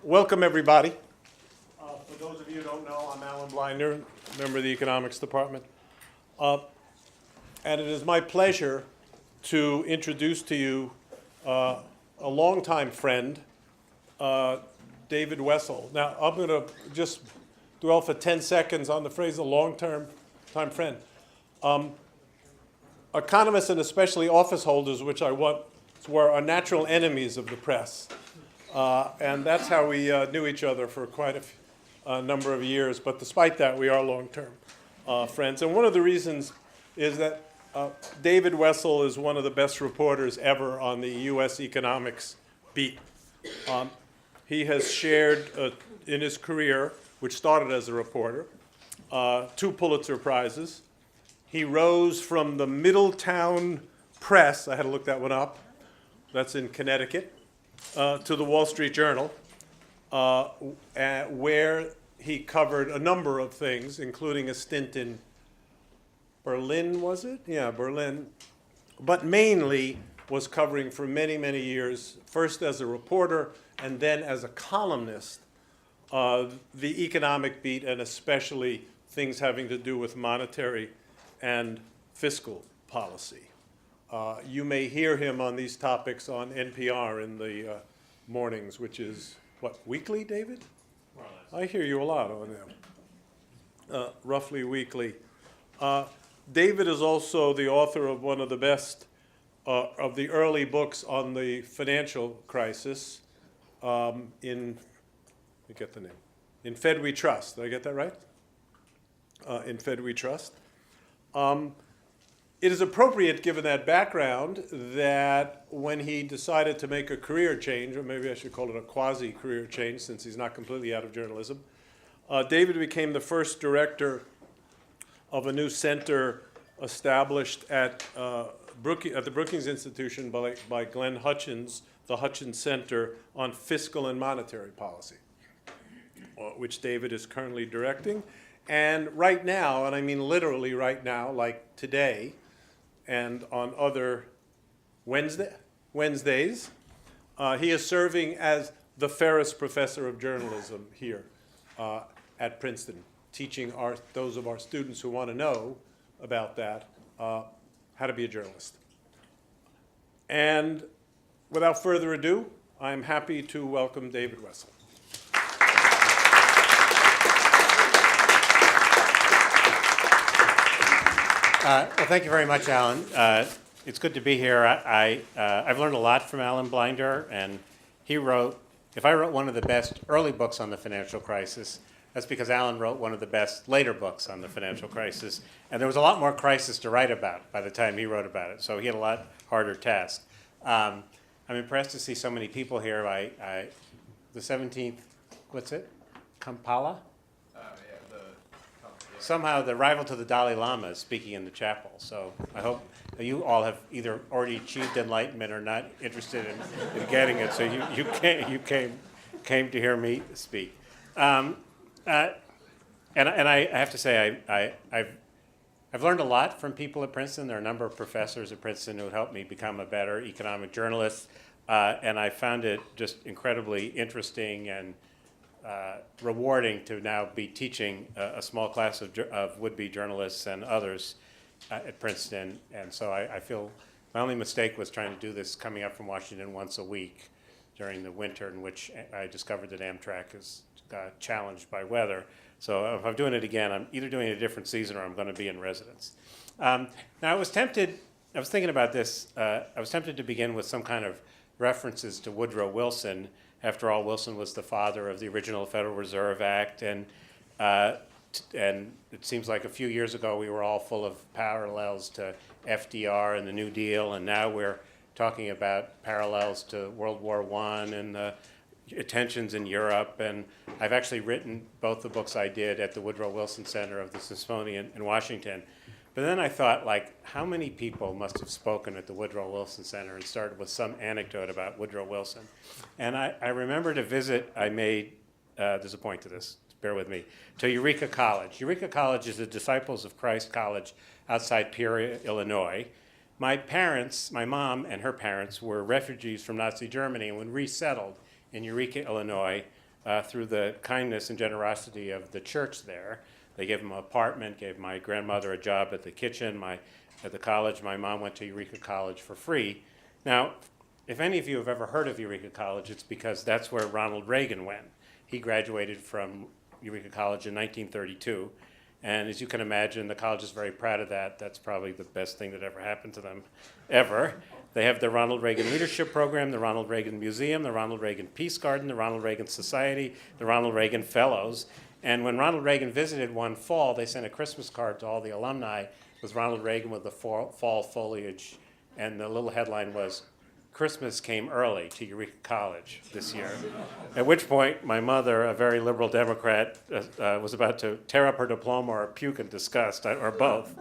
Welcome, everybody. For those of you who don't know, I'm Alan Blinder, member of the Economics Department. And it is my pleasure to introduce to you a longtime friend, David Wessel. Now, I'm going to just dwell for 10 seconds on the phrase a long-term friend. Economists and especially office holders, which I once were, are natural enemies of the press. And that's how we knew each other for quite a number of years. But despite that, we are long-term friends. And one of the reasons is that David Wessel is one of the best reporters ever on the U.S. economics beat. He has shared in his career, which started as a reporter, 2 Pulitzer Prizes. He rose from the Middletown Press, I had to look that one up, that's in Connecticut, to the Wall Street Journal, where he covered a number of things, including a stint in Berlin, was it? Yeah, Berlin. But mainly was covering for many, many years, first as a reporter and then as a columnist, the economic beat and especially things having to do with monetary and fiscal policy. You may hear him on these topics on NPR in the mornings, which is, what, weekly, David? More or less. I hear you a lot on them, roughly weekly. David is also the author of one of the best of the early books on the financial crisis let me get the name, In Fed We Trust. Did I get that right? In Fed We Trust. It is appropriate, given that background, that when he decided to make a career change, or maybe I should call it a quasi-career change since he's not completely out of journalism, David became the first director of a new center established at the Brookings Institution by Glenn Hutchins, the Hutchins Center on Fiscal and Monetary Policy, which David is currently directing. And right now, and I mean literally right now, like today, and on other Wednesdays, he is serving as the Ferris Professor of Journalism here at Princeton, teaching those of our students who want to know about that how to be a journalist. And without further ado, I'm happy to welcome David Wessel. Well, thank you very much, Alan. It's good to be here. I've learned a lot from Alan Blinder, and he wrote, if I wrote one of the best early books on the financial crisis, that's because Alan wrote one of the best later books on the financial crisis, and there was a lot more crisis to write about by the time he wrote about it, so he had a lot harder task. I'm impressed to see so many people here. The 17th, what's it? Kampala? Somehow the rival to the Dalai Lama is speaking in the chapel. So I hope you all have either already achieved enlightenment or not interested in getting it. So you came to hear me speak. And I have to say I've learned a lot from people at Princeton. There are a number of professors at Princeton who helped me become a better economic journalist. And I found it just incredibly interesting and rewarding to now be teaching a small class of would-be journalists and others at Princeton. And so I feel my only mistake was trying to do this coming up from Washington once a week during the winter, in which I discovered that Amtrak is challenged by weather. So if I'm doing it again, I'm either doing it a different season or I'm going to be in residence. Now I was thinking about this, I was tempted to begin with some kind of references to Woodrow Wilson. After all, Wilson was the father of the original Federal Reserve Act, and it seems like a few years ago we were all full of parallels to FDR and the New Deal, and now we're talking about parallels to World War I and the tensions in Europe. And I've actually written both the books I did at the Woodrow Wilson Center of the Smithsonian in Washington. But then I thought, like, how many people must have spoken at the Woodrow Wilson Center and started with some anecdote about Woodrow Wilson? And I remembered a visit I made, there's a point to this, bear with me, to Eureka College. Eureka College is the Disciples of Christ College outside Peoria, Illinois. My parents, my mom and her parents, were refugees from Nazi Germany and when resettled in Eureka, Illinois, through the kindness and generosity of the church there. They gave him an apartment, gave my grandmother a job at the kitchen. At the college, my mom went to Eureka College for free. Now, if any of you have ever heard of Eureka College, it's because that's where Ronald Reagan went. He graduated from Eureka College in 1932. And as you can imagine, the college is very proud of that. That's probably the best thing that ever happened to them, ever. They have the Ronald Reagan Leadership Program, the Ronald Reagan Museum, the Ronald Reagan Peace Garden, the Ronald Reagan Society, the Ronald Reagan Fellows. And when Ronald Reagan visited one fall, they sent a Christmas card to all the alumni with Ronald Reagan with the fall foliage. And the little headline was, "Christmas came early to Eureka College this year." At which point, my mother, a very liberal Democrat, was about to tear up her diploma or puke in disgust, or both.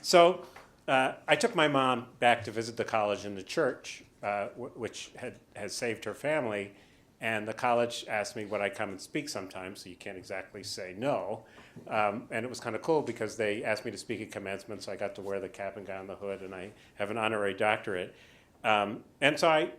So I took my mom back to visit the college and the church, which has saved her family. And the college asked me would I come and speak sometime, so you can't exactly say no. And it was kind of cool because they asked me to speak at commencement, so I got to wear the cap and gown, the hood, and I have an honorary doctorate. And so I,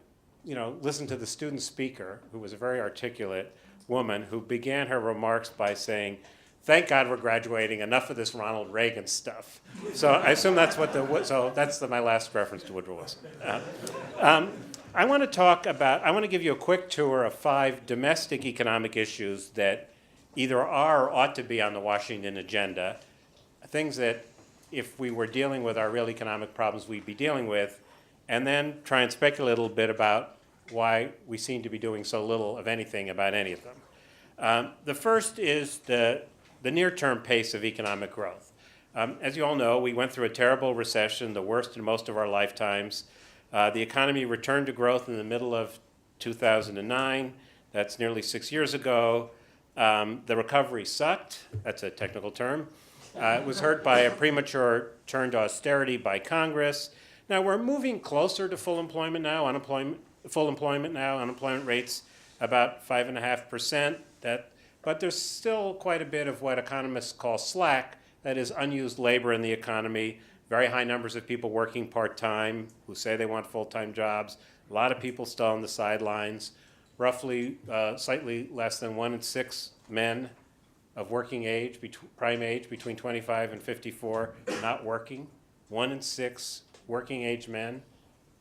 listened to the student speaker, who was a very articulate woman, who began her remarks by saying, "Thank God we're graduating. Enough of this Ronald Reagan stuff." So I assume that's my last reference to Woodrow Wilson. I want to give you a quick tour of 5 domestic economic issues that either are or ought to be on the Washington agenda, things that if we were dealing with our real economic problems we'd be dealing with, and then try and speculate a little bit about why we seem to be doing so little of anything about any of them. The first is the near-term pace of economic growth. As you all know, we went through a terrible recession, the worst in most of our lifetimes. The economy returned to growth in the middle of 2009. That's nearly 6 years ago. The recovery sucked. That's a technical term. It was hurt by a premature turn to austerity by Congress. Now we're moving closer to full employment now. Unemployment rates about 5.5%. But there's still quite a bit of what economists call slack, that is unused labor in the economy. Very high numbers of people working part-time who say they want full-time jobs. A lot of people still on the sidelines. Roughly, slightly less than 1 in 6 men of working age, prime age, between 25 and 54, not working. 1 in 6 working age men,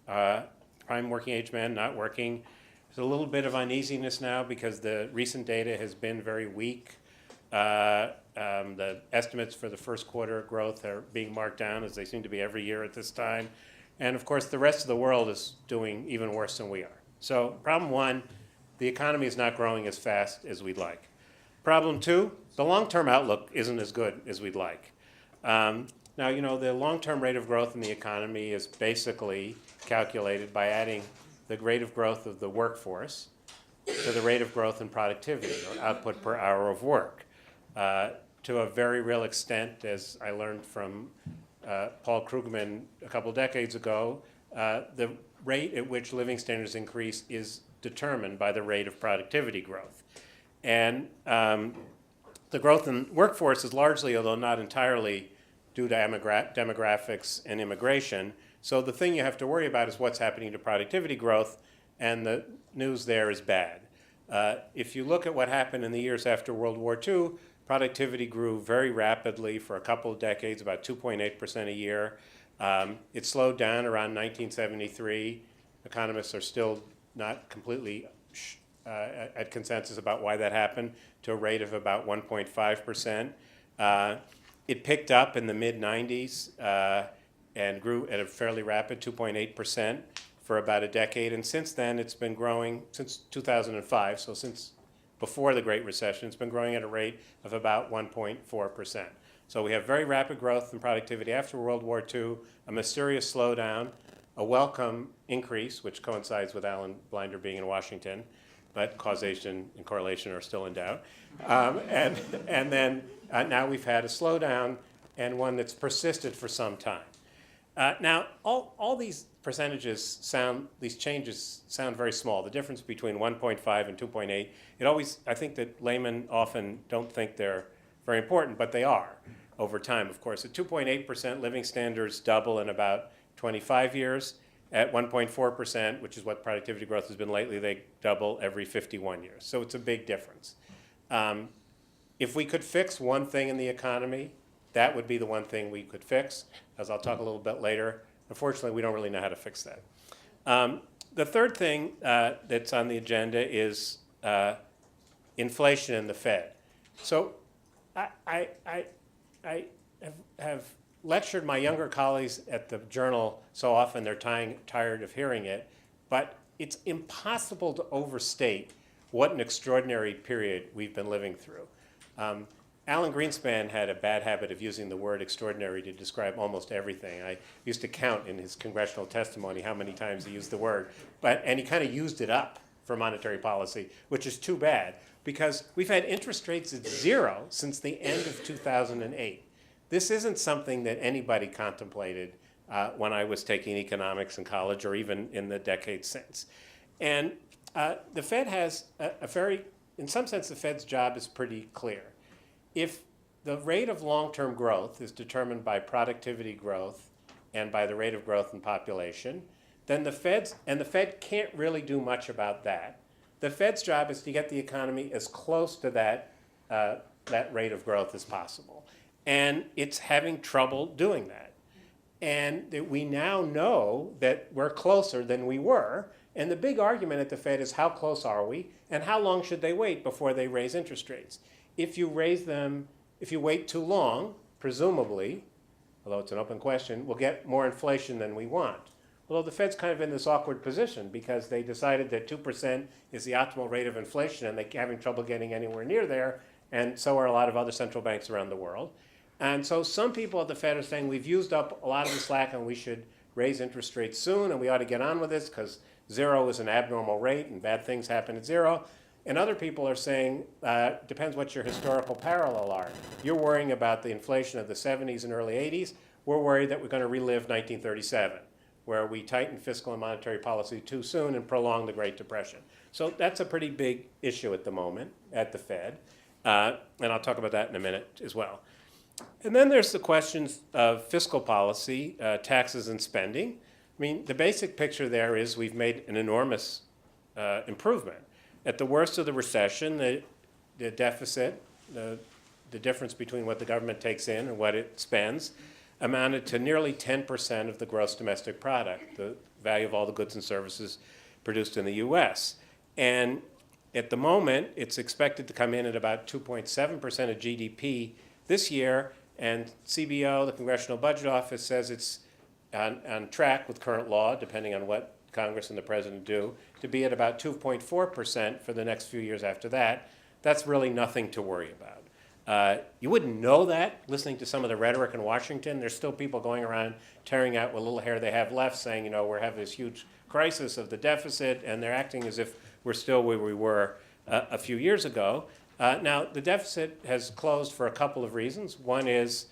prime working age men, not working. There's a little bit of uneasiness now because the recent data has been very weak. The estimates for the first quarter growth are being marked down, as they seem to be every year at this time. And of course, the rest of the world is doing even worse than we are. So problem 1, the economy is not growing as fast as we'd like. Problem 2, the long-term outlook isn't as good as we'd like. Now, the long-term rate of growth in the economy is basically calculated by adding the rate of growth of the workforce to the rate of growth in productivity, or output per hour of work. To a very real extent, as I learned from Paul Krugman a couple decades ago, the rate at which living standards increase is determined by the rate of productivity growth. And the growth in workforce is largely, although not entirely, due to demographics and immigration. So the thing you have to worry about is what's happening to productivity growth, and the news there is bad. If you look at what happened in the years after World War II, productivity grew very rapidly for a couple of decades, about 2.8% a year. It slowed down around 1973. Economists are still not completely at consensus about why that happened, to a rate of about 1.5%. It picked up in the mid-90s and grew at a fairly rapid 2.8% for about a decade. And since then, it's been growing since 2005, so since before the Great Recession, it's been growing at a rate of about 1.4%. So we have very rapid growth in productivity after World War II, a mysterious slowdown, a welcome increase, which coincides with Alan Blinder being in Washington, but causation and correlation are still in doubt. And then now we've had a slowdown, and one that's persisted for some time. Now, all these percentages these changes sound very small. The difference between 1.5 and 2.8, I think that laymen often don't think they're very important, but they are over time, of course. At 2.8%, living standards double in about 25 years. at 1.4%, which is what productivity growth has been lately. They double every 51 years. So it's a big difference. If we could fix one thing in the economy, that would be the one thing we could fix, as I'll talk a little bit later. Unfortunately, we don't really know how to fix that. The third thing that's on the agenda is inflation and the Fed. So I have lectured my younger colleagues at the Journal so often they're tired of hearing it, but it's impossible to overstate what an extraordinary period we've been living through. Alan Greenspan had a bad habit of using the word extraordinary to describe almost everything. I used to count in his congressional testimony how many times he used the word, and he kind of used it up for monetary policy, which is too bad, because we've had interest rates at 0 since the end of 2008. This isn't something that anybody contemplated when I was taking economics in college or even in the decades since. And the Fed has in some sense, the Fed's job is pretty clear. If the rate of long-term growth is determined by productivity growth and by the rate of growth in population, then the Fed can't really do much about that. The Fed's job is to get the economy as close to that rate of growth as possible. And it's having trouble doing that. And that we now know that we're closer than we were. And the big argument at the Fed is how close are we and how long should they wait before they raise interest rates? If you wait too long, presumably, although it's an open question, we'll get more inflation than we want. Although the Fed's kind of in this awkward position because they decided that 2% is the optimal rate of inflation and they're having trouble getting anywhere near there, and so are a lot of other central banks around the world. And so some people at the Fed are saying we've used up a lot of the slack and we should raise interest rates soon and we ought to get on with this because 0 is an abnormal rate and bad things happen at 0. And other people are saying, depends what your historical parallel are. You're worrying about the inflation of the 70s and early 80s. We're worried that we're going to relive 1937, where we tightened fiscal and monetary policy too soon and prolonged the Great Depression. So that's a pretty big issue at the moment at the Fed. And I'll talk about that in a minute as well. And then there's the questions of fiscal policy, taxes and spending. I mean, the basic picture there is we've made an enormous improvement. At the worst of the recession, the deficit, the difference between what the government takes in and what it spends, amounted to nearly 10% of the gross domestic product, the value of all the goods and services produced in the U.S. And at the moment, it's expected to come in at about 2.7% of GDP this year, and CBO, the Congressional Budget Office, says it's on track with current law, depending on what Congress and the President do, to be at about 2.4% for the next few years after that. That's really nothing to worry about. You wouldn't know that listening to some of the rhetoric in Washington. There's still people going around tearing out what little hair they have left, saying, we're having this huge crisis of the deficit, and they're acting as if we're still where we were a few years ago. Now, the deficit has closed for a couple of reasons. One is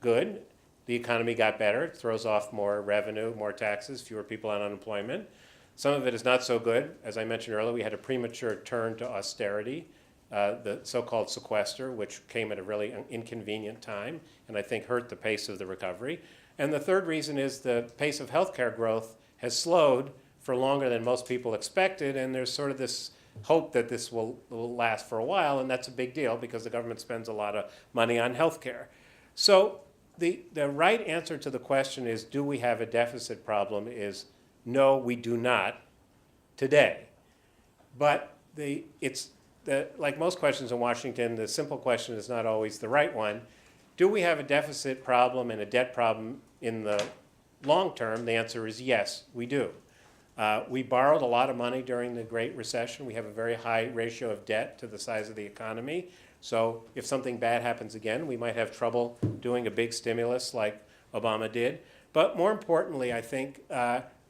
good. The economy got better. It throws off more revenue, more taxes, fewer people on unemployment. Some of it is not so good. As I mentioned earlier, we had a premature turn to austerity, the so-called sequester, which came at a really inconvenient time and I think hurt the pace of the recovery. And the third reason is the pace of healthcare growth has slowed for longer than most people expected, and there's sort of this hope that this will last for a while, and that's a big deal because the government spends a lot of money on healthcare. So the right answer to the question is, do we have a deficit problem, is no, we do not today. But like most questions in Washington, the simple question is not always the right one. Do we have a deficit problem and a debt problem in the long term? The answer is yes, we do. We borrowed a lot of money during the Great Recession. We have a very high ratio of debt to the size of the economy. So if something bad happens again, we might have trouble doing a big stimulus like Obama did. But more importantly, I think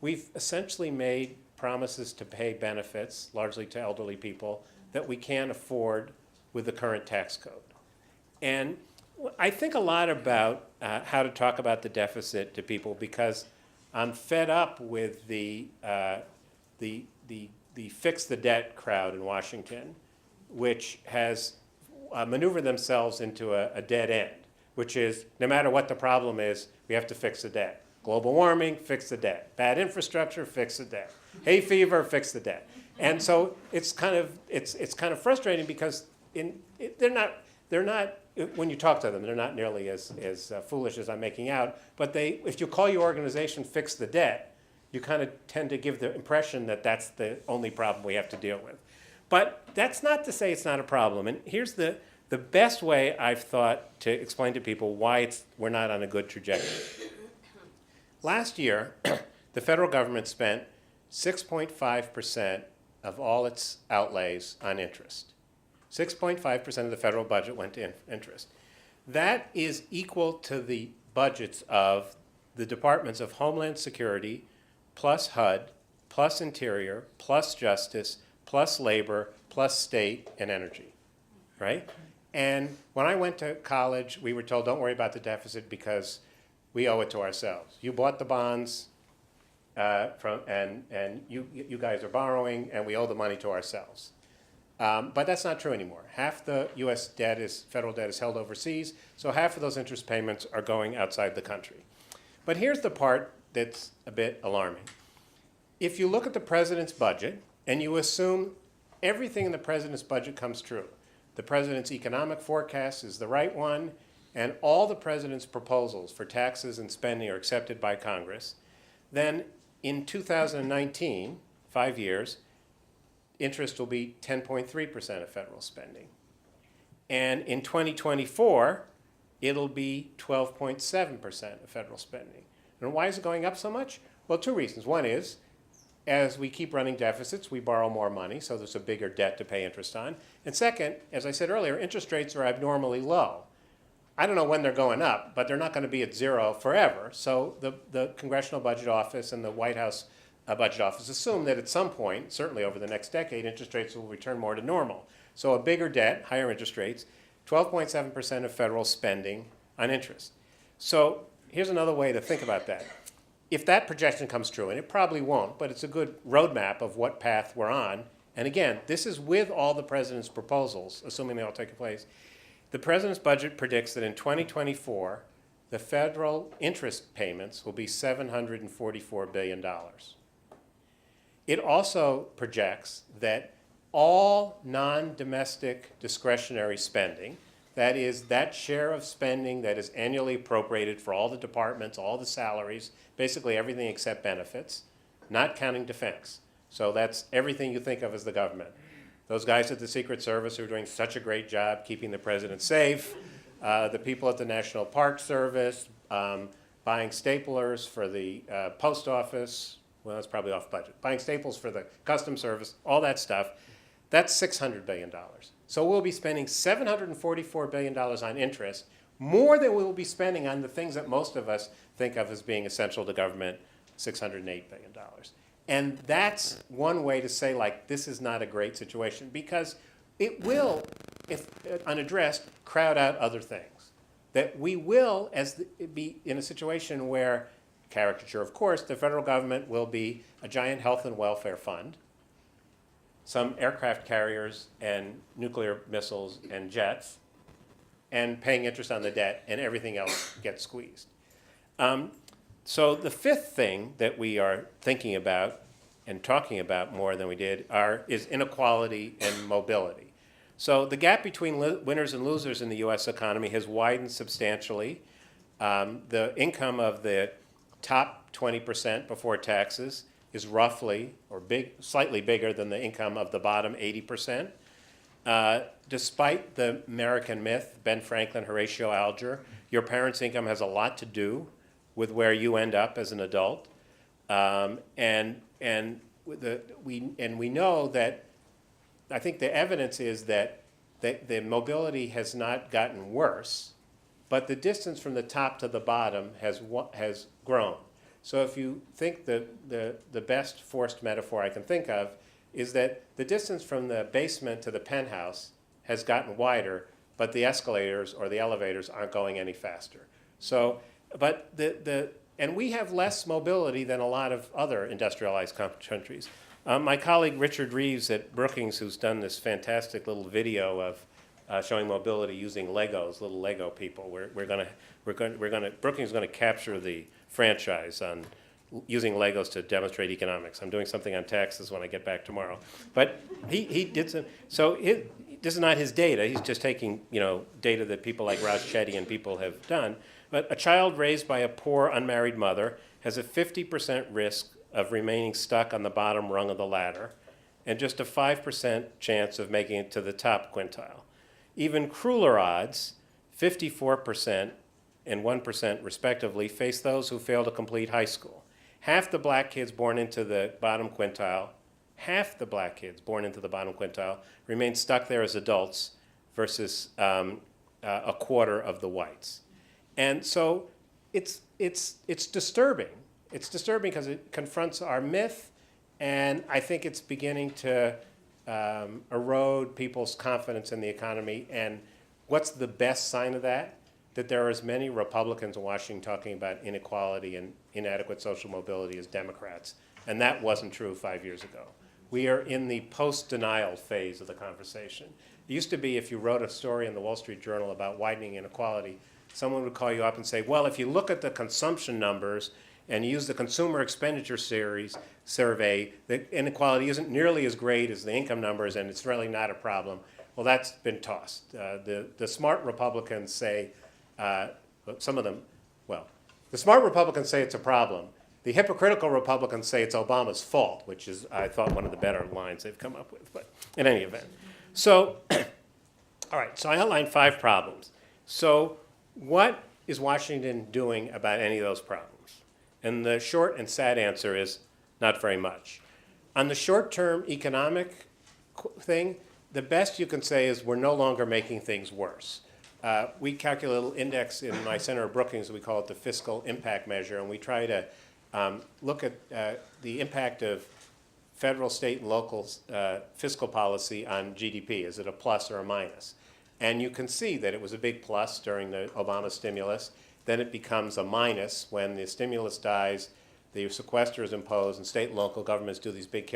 we've essentially made promises to pay benefits, largely to elderly people, that we can't afford with the current tax code. And I think a lot about how to talk about the deficit to people because I'm fed up with the fix the debt crowd in Washington, which has maneuvered themselves into a dead end, which is no matter what the problem is, we have to fix the debt. Global warming, fix the debt. Bad infrastructure, fix the debt. Hay fever, fix the debt. And so it's kind of frustrating because they're not when you talk to them, they're not nearly as foolish as I'm making out. But if you call your organization Fix the Debt, you kind of tend to give the impression that that's the only problem we have to deal with. But that's not to say it's not a problem. And here's the best way I've thought to explain to people why we're not on a good trajectory. Last year, the federal government spent 6.5% of all its outlays on interest. 6.5% of the federal budget went to interest. That is equal to the budgets of the Departments of Homeland Security, plus HUD, plus Interior, plus Justice, plus Labor, plus State and Energy, right? And when I went to college, we were told, don't worry about the deficit because we owe it to ourselves. You bought the bonds, and you guys are borrowing, and we owe the money to ourselves. But that's not true anymore. Half the U.S. federal debt is held overseas, so half of those interest payments are going outside the country. But here's the part that's a bit alarming. If you look at the president's budget, and you assume everything in the president's budget comes true, the president's economic forecast is the right one, and all the president's proposals for taxes and spending are accepted by Congress, then in 2019, 5 years, interest will be 10.3% of federal spending. And in 2024, it'll be 12.7% of federal spending. And why is it going up so much? Well, two reasons. One is, as we keep running deficits, we borrow more money, so there's a bigger debt to pay interest on. And second, as I said earlier, interest rates are abnormally low. I don't know when they're going up, but they're not going to be at zero forever. So the Congressional Budget Office and the White House Budget Office assume that at some point, certainly over the next decade, interest rates will return more to normal. So a bigger debt, higher interest rates, 12.7% of federal spending on interest. So here's another way to think about that. If that projection comes true, and it probably won't, but it's a good roadmap of what path we're on, and again, this is with all the president's proposals, assuming they all take place. The president's budget predicts that in 2024, the federal interest payments will be $744 billion. It also projects that all non-domestic discretionary spending, that is, that share of spending that is annually appropriated for all the departments, all the salaries, basically everything except benefits, not counting defense. So that's everything you think of as the government. Those guys at the Secret Service who are doing such a great job keeping the president safe, the people at the National Park Service, buying staplers for the post office, well, that's probably off budget, buying staples for the Customs Service, all that stuff, that's $600 billion. So we'll be spending $744 billion on interest, more than we will be spending on the things that most of us think of as being essential to government, $608 billion. And that's one way to say, like, this is not a great situation, because it will, if unaddressed, crowd out other things. That we will be in a situation where, caricature of course, the federal government will be a giant health and welfare fund, some aircraft carriers and nuclear missiles and jets, and paying interest on the debt, and everything else gets squeezed. So the fifth thing that we are thinking about and talking about more than we did is inequality and mobility. So the gap between winners and losers in the U.S. economy has widened substantially. The income of the top 20% before taxes is roughly, or slightly bigger than the income of the bottom 80%. Despite the American myth, Ben Franklin, Horatio Alger, your parents' income has a lot to do with where you end up as an adult, and we know that. I think the evidence is that the mobility has not gotten worse, but the distance from the top to the bottom has grown. So if you think the best forced metaphor I can think of is that the distance from the basement to the penthouse has gotten wider, but the escalators or the elevators aren't going any faster. So. But and we have less mobility than a lot of other industrialized countries. My colleague Richard Reeves at Brookings, who's done this fantastic little video showing mobility using Legos, little Lego people. Brookings is going to capture the franchise on using Legos to demonstrate economics. I'm doing something on taxes when I get back tomorrow. But he did some, so this is not his data. He's just taking, data that people like Raj Chetty and people have done. But a child raised by a poor unmarried mother has a 50% risk of remaining stuck on the bottom rung of the ladder and just a 5% chance of making it to the top quintile. Even crueler odds, 54% and 1% respectively, face those who fail to complete high school. Half the black kids born into the bottom quintile, remain stuck there as adults versus a quarter of the whites. And so it's disturbing. It's disturbing because it confronts our myth, and I think it's beginning to erode people's confidence in the economy. And what's the best sign of that? That there are as many Republicans in Washington talking about inequality and inadequate social mobility as Democrats. And that wasn't true 5 years ago. We are in the post-denial phase of the conversation. It used to be if you wrote a story in the Wall Street Journal about widening inequality, someone would call you up and say, well, if you look at the consumption numbers and use the consumer expenditure survey, the inequality isn't nearly as great as the income numbers, and it's really not a problem. Well, that's been tossed. The smart Republicans say, the smart Republicans say it's a problem. The hypocritical Republicans say it's Obama's fault, which is, I thought, one of the better lines they've come up with. But in any event, so all right. So I outlined 5 problems. So what is Washington doing about any of those problems? And the short and sad answer is not very much. On the short-term economic thing, the best you can say is we're no longer making things worse. We calculate a little index in my Center of Brookings. We call it the fiscal impact measure, and we try to look at the impact of federal, state, and local fiscal policy on GDP. Is it a plus or a minus? And you can see that it was a big plus during the Obama stimulus. Then it becomes a minus when the stimulus dies, the sequester is imposed, and state and local governments do these big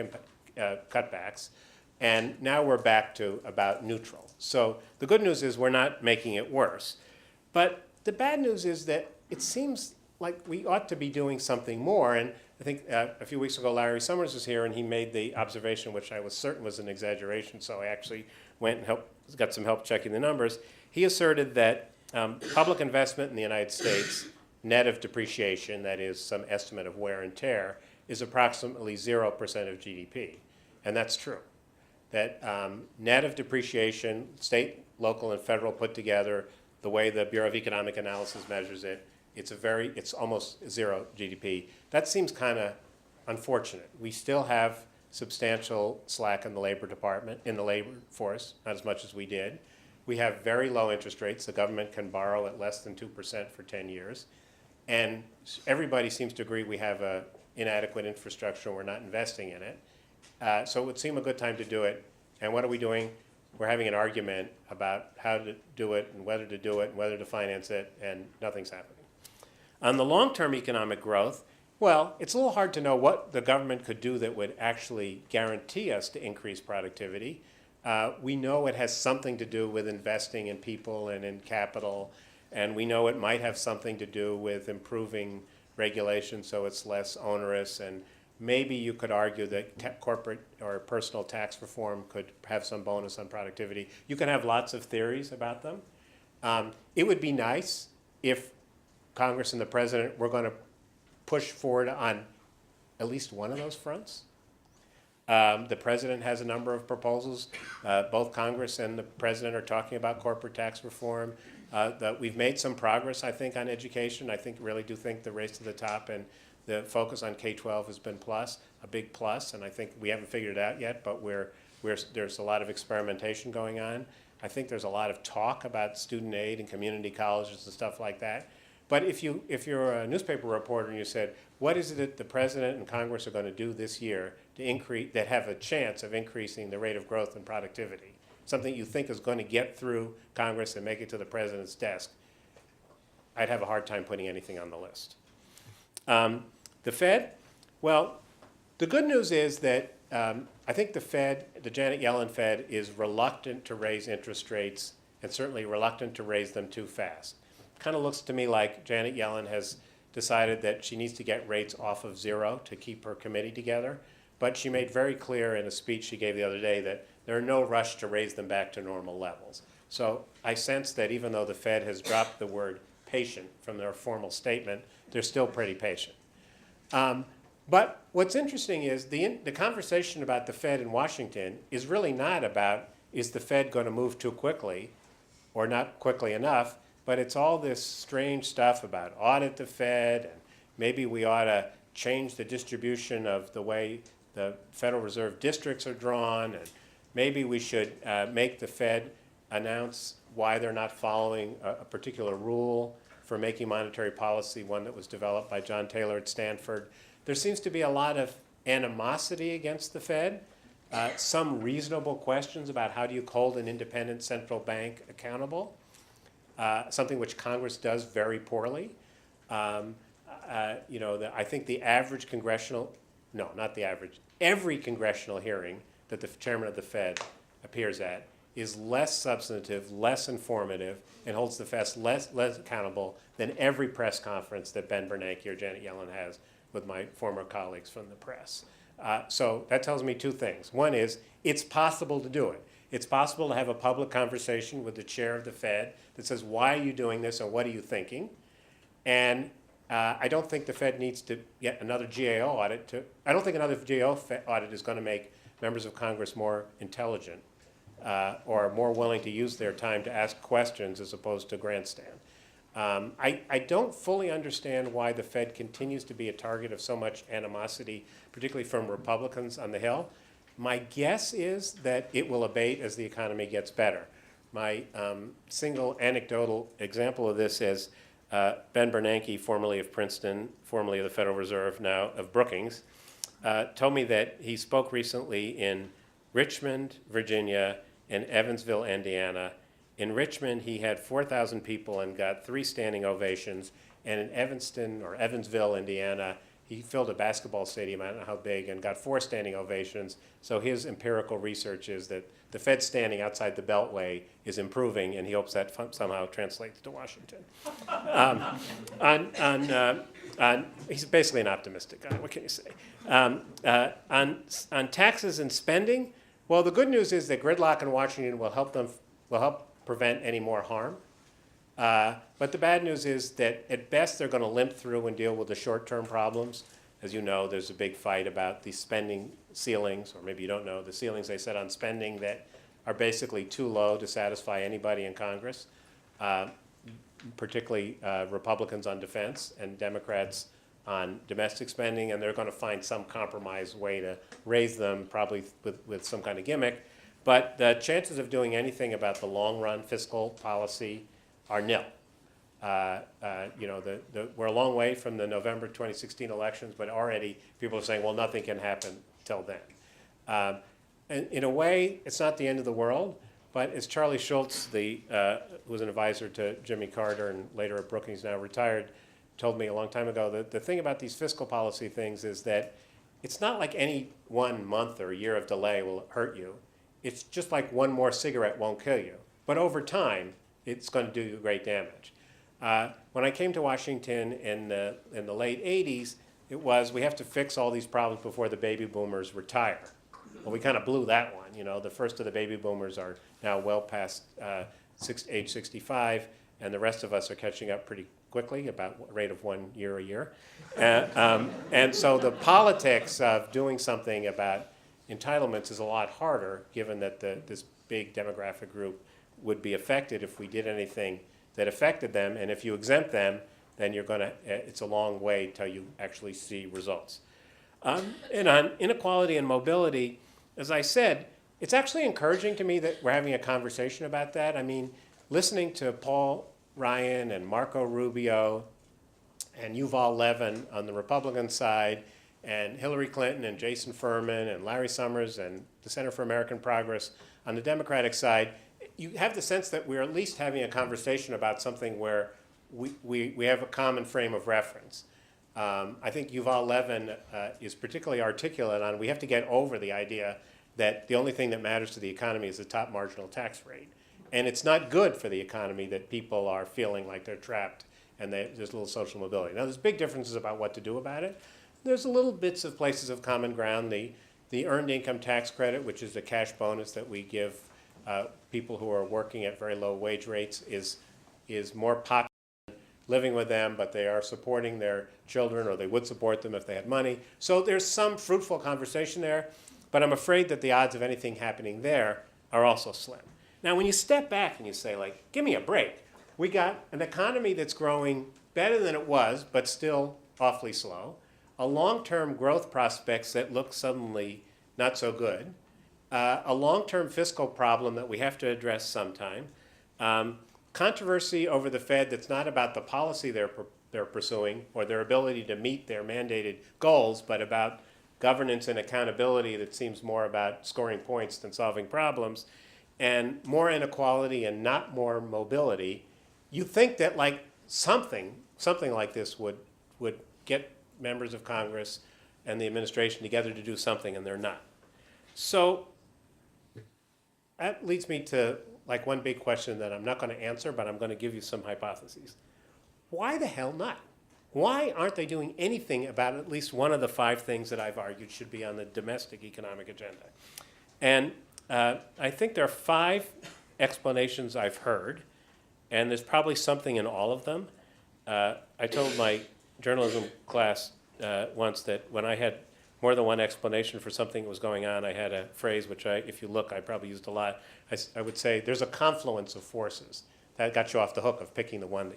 cutbacks. And now we're back to about neutral. So the good news is we're not making it worse. But the bad news is that it seems like we ought to be doing something more. And I think a few weeks ago, Larry Summers was here, and he made the observation, which I was certain was an exaggeration, so I actually went and got some help checking the numbers. He asserted that public investment in the United States, net of depreciation, that is some estimate of wear and tear, is approximately 0% of GDP. And that's true. That net of depreciation, state, local, and federal put together, the way the Bureau of Economic Analysis measures it, it's almost 0 GDP. That seems kind of unfortunate. We still have substantial slack in the labor department, in the labor force, not as much as we did. We have very low interest rates. The government can borrow at less than 2% for 10 years. And everybody seems to agree we have an inadequate infrastructure and we're not investing in it. So it would seem a good time to do it. And what are we doing? We're having an argument about how to do it and whether to do it and whether to finance it, and nothing's happening. On the long-term economic growth, well, it's a little hard to know what the government could do that would actually guarantee us to increase productivity. We know it has something to do with investing in people and in capital, and we know it might have something to do with improving regulation so it's less onerous, and maybe you could argue that corporate or personal tax reform could have some bonus on productivity. You can have lots of theories about them. It would be nice if Congress and the President were going to push forward on at least one of those fronts. The President has a number of proposals. Both Congress and the President are talking about corporate tax reform. That we've made some progress, I think, on education. I really do think the race to the top and the focus on K-12 has been a big plus, and I think we haven't figured it out yet, but there's a lot of experimentation going on. I think there's a lot of talk about student aid and community colleges and stuff like that. But if you're a newspaper reporter and you said, what is it that the President and Congress are going to do this year to increase, that have a chance of increasing the rate of growth and productivity, something you think is going to get through Congress and make it to the President's desk, I'd have a hard time putting anything on the list. The Fed, well, the good news is that I think the Fed, the Janet Yellen Fed, is reluctant to raise interest rates and certainly reluctant to raise them too fast. Kind of looks to me like Janet Yellen has decided that she needs to get rates off of zero to keep her committee together. But she made very clear in a speech she gave the other day that there are no rush to raise them back to normal levels. So I sense that even though the Fed has dropped the word patient from their formal statement, they're still pretty patient. But what's interesting is the conversation about the Fed in Washington is really not about, is the Fed going to move too quickly or not quickly enough, but it's all this strange stuff about audit the Fed, and maybe we ought to change the distribution of the way the Federal Reserve districts are drawn, and maybe we should make the Fed announce why they're not following a particular rule for making monetary policy, one that was developed by John Taylor at Stanford. There seems to be a lot of animosity against the Fed, some reasonable questions about how do you hold an independent central bank accountable, something which Congress does very poorly. I think the average congressional, no, not the average, every congressional hearing that the chairman of the Fed appears at is less substantive, less informative, and holds the Fed less accountable than every press conference that Ben Bernanke or Janet Yellen has with my former colleagues from the press. So that tells me two things. One is it's possible to do it. It's possible to have a public conversation with the chair of the Fed that says, why are you doing this and what are you thinking? And I don't think the Fed needs to get another GAO audit. I don't think another GAO audit is going to make members of Congress more intelligent or more willing to use their time to ask questions as opposed to grandstand. I don't fully understand why the Fed continues to be a target of so much animosity, particularly from Republicans on the Hill. My guess is that it will abate as the economy gets better. My single anecdotal example of this is Ben Bernanke, formerly of Princeton, formerly of the Federal Reserve, now of Brookings, told me that he spoke recently in Richmond, Virginia, and Evansville, Indiana. In Richmond, he had 4,000 people and got 3 standing ovations. And in Evanston or Evansville, Indiana, he filled a basketball stadium, I don't know how big, and got 4 standing ovations. So his empirical research is that the Fed standing outside the Beltway is improving, and he hopes that somehow translates to Washington. He's basically an optimistic guy, what can you say? On taxes and spending, well, the good news is that gridlock in Washington will help prevent any more harm. But the bad news is that at best they're going to limp through and deal with the short-term problems. As you know, there's a big fight about the spending ceilings, or maybe you don't know, the ceilings they set on spending that are basically too low to satisfy anybody in Congress, particularly Republicans on defense and Democrats on domestic spending, and they're going to find some compromise way to raise them, probably with some kind of gimmick. But the chances of doing anything about the long-run fiscal policy are nil. We're a long way from the November 2016 elections, but already people are saying, well, nothing can happen till then. And in a way, it's not the end of the world, but as Charlie Schultz, who was an advisor to Jimmy Carter and later at Brookings, now retired, told me a long time ago, that the thing about these fiscal policy things is that it's not like any 1 month or year of delay will hurt you. It's just like one more cigarette won't kill you. But over time, it's going to do you great damage. When I came to Washington in the late 80s, it was, we have to fix all these problems before the baby boomers retire. Well, we kind of blew that one. You know, the first of the baby boomers are now well past age 65, and the rest of us are catching up pretty quickly, about a rate of 1 year a year. And so the politics of doing something about entitlements is a lot harder, given that this big demographic group would be affected if we did anything that affected them. And if you exempt them, then it's a long way till you actually see results. And on inequality and mobility, as I said, it's actually encouraging to me that we're having a conversation about that. I mean, listening to Paul Ryan and Marco Rubio and Yuval Levin on the Republican side, and Hillary Clinton and Jason Furman and Larry Summers and the Center for American Progress on the Democratic side, you have the sense that we're at least having a conversation about something where we have a common frame of reference. I think Yuval Levin is particularly articulate on we have to get over the idea that the only thing that matters to the economy is the top marginal tax rate. And it's not good for the economy that people are feeling like they're trapped and there's little social mobility. Now, there's big differences about what to do about it. There's a little bits of places of common ground. The earned income tax credit, which is the cash bonus that we give people who are working at very low wage rates, is more popular living with them, but they are supporting their children, or they would support them if they had money. So there's some fruitful conversation there, but I'm afraid that the odds of anything happening there are also slim. Now, when you step back and you say, like, give me a break. We got an economy that's growing better than it was, but still awfully slow. A long-term growth prospects that look suddenly not so good. A long-term fiscal problem that we have to address sometime. Controversy over the Fed that's not about the policy they're pursuing or their ability to meet their mandated goals, but about governance and accountability that seems more about scoring points than solving problems, and more inequality and not more mobility. You think that like something like this would get members of Congress and the administration together to do something, and they're not. So that leads me to like one big question that I'm not going to answer, but I'm going to give you some hypotheses. Why the hell not? Why aren't they doing anything about at least one of the 5 things that I've argued should be on the domestic economic agenda? And I think there are 5 explanations I've heard, and there's probably something in all of them. I told my journalism class once that when I had more than one explanation for something that was going on, I had a phrase which if you look, I probably used a lot. I would say there's a confluence of forces. That got you off the hook of picking the one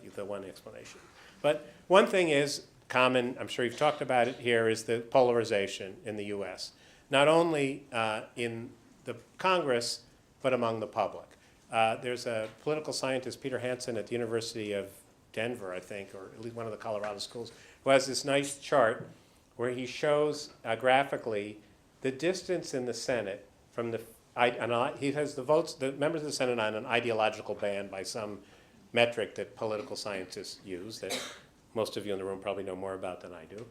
explanation. But one thing is common, I'm sure you've talked about it here, is the polarization in the U.S. Not only in the Congress, but among the public. There's a political scientist, Peter Hansen, at the University of Denver, I think, or at least one of the Colorado schools, who has this nice chart where he shows graphically the distance in the Senate from the, he has the votes, the members of the Senate on an ideological band by some metric that political scientists use that most of you in the room probably know more about than I do.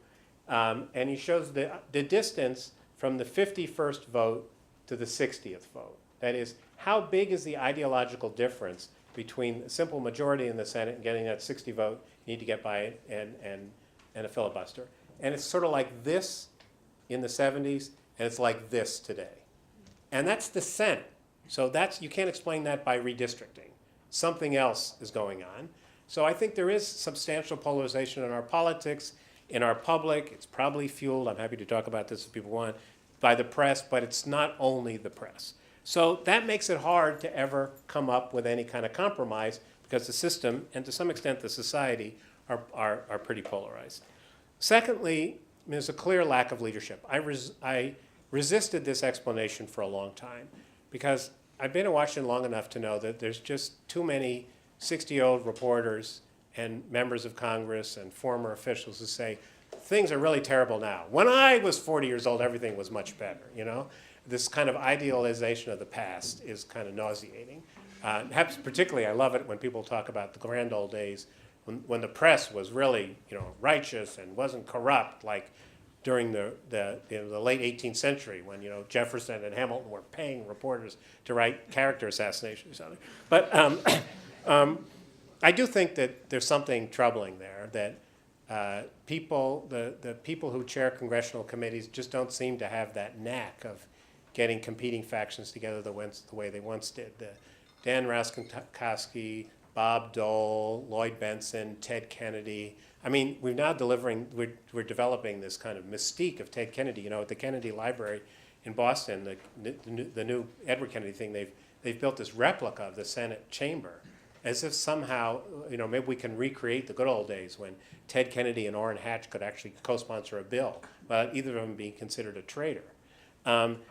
And he shows the distance from the 51st vote to the 60th vote. That is, how big is the ideological difference between a simple majority in the Senate and getting that 60 vote you need to get by it and a filibuster. And it's sort of like this in the 70s, and it's like this today. And that's the Senate. So you can't explain that by redistricting. Something else is going on. So I think there is substantial polarization in our politics, in our public. It's probably fueled, I'm happy to talk about this if people want, by the press, but it's not only the press. So that makes it hard to ever come up with any kind of compromise because the system, and to some extent the society, are pretty polarized. Secondly, there's a clear lack of leadership. I resisted this explanation for a long time because I've been in Washington long enough to know that there's just too many 60-year-old reporters and members of Congress and former officials who say, things are really terrible now. When I was 40 years old, everything was much better, you know? This kind of idealization of the past is kind of nauseating. Particularly, I love it when people talk about the grand old days when the press was really, righteous and wasn't corrupt, like during the late 18th century when, Jefferson and Hamilton were paying reporters to write character assassinations on it. But I do think that there's something troubling there, that the people who chair congressional committees just don't seem to have that knack of getting competing factions together the way they once did. Dan Rostenkowski, Bob Dole, Lloyd Benson, Ted Kennedy. I mean, we're developing this kind of mystique of Ted Kennedy. At the Kennedy Library in Boston, the new Edward Kennedy thing, they've built this replica of the Senate chamber, as if somehow, maybe we can recreate the good old days when Ted Kennedy and Orrin Hatch could actually co-sponsor a bill, without either of them being considered a traitor.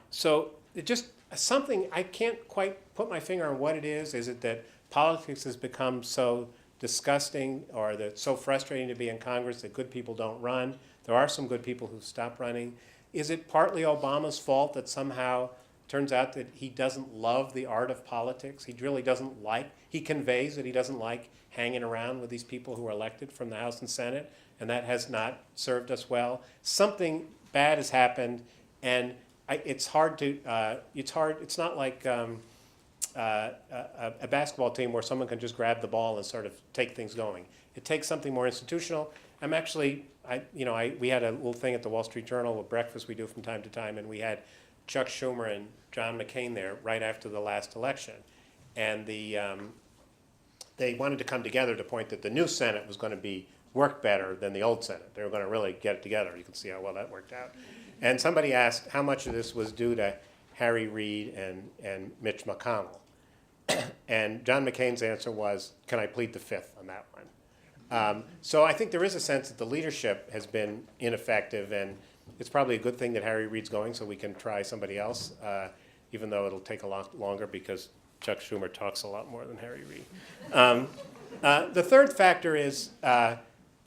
So it just something, I can't quite put my finger on what it is. Is it that politics has become so disgusting or that it's so frustrating to be in Congress that good people don't run? There are some good people who stop running. Is it partly Obama's fault that somehow turns out that he doesn't love the art of politics? He really doesn't he conveys that he doesn't like hanging around with these people who are elected from the House and Senate, and that has not served us well. Something bad has happened, and it's hard to, it's not like a basketball team where someone can just grab the ball and sort of take things going. It takes something more institutional. I'm actually, we had a little thing at the Wall Street Journal, a breakfast we do from time to time, and we had Chuck Schumer and John McCain there right after the last election. And they wanted to come together to point that the new Senate was going to work better than the old Senate. They were going to really get it together. You can see how well that worked out. And somebody asked how much of this was due to Harry Reid and Mitch McConnell. And John McCain's answer was, can I plead the fifth on that one? So I think there is a sense that the leadership has been ineffective, and it's probably a good thing that Harry Reid's going so we can try somebody else, even though it'll take a lot longer because Chuck Schumer talks a lot more than Harry Reid. The third factor is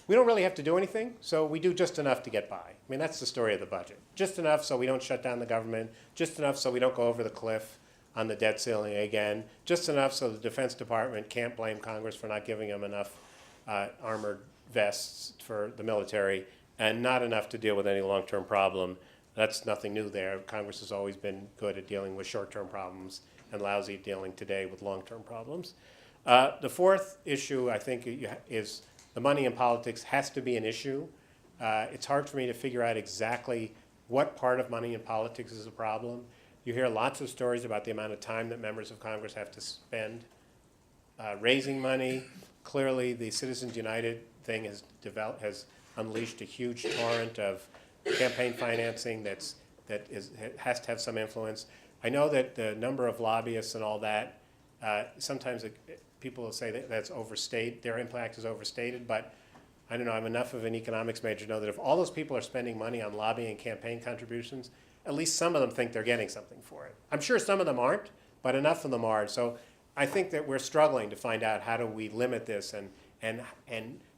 we don't really have to do anything, so we do just enough to get by. I mean, that's the story of the budget. Just enough so we don't shut down the government, just enough so we don't go over the cliff on the debt ceiling again, just enough so the Defense Department can't blame Congress for not giving them enough armored vests for the military, and not enough to deal with any long-term problem. That's nothing new there. Congress has always been good at dealing with short-term problems and lousy at dealing today with long-term problems. The fourth issue, I think, is the money in politics has to be an issue. It's hard for me to figure out exactly what part of money in politics is a problem. You hear lots of stories about the amount of time that members of Congress have to spend raising money. Clearly, the Citizens United thing has unleashed a huge torrent of campaign financing that has to have some influence. I know that the number of lobbyists and all that, sometimes people will say that that's overstated, their impact is overstated, but I don't know, I'm enough of an economics major to know that if all those people are spending money on lobbying and campaign contributions, at least some of them think they're getting something for it. I'm sure some of them aren't, but enough of them are. So I think that we're struggling to find out how do we limit this and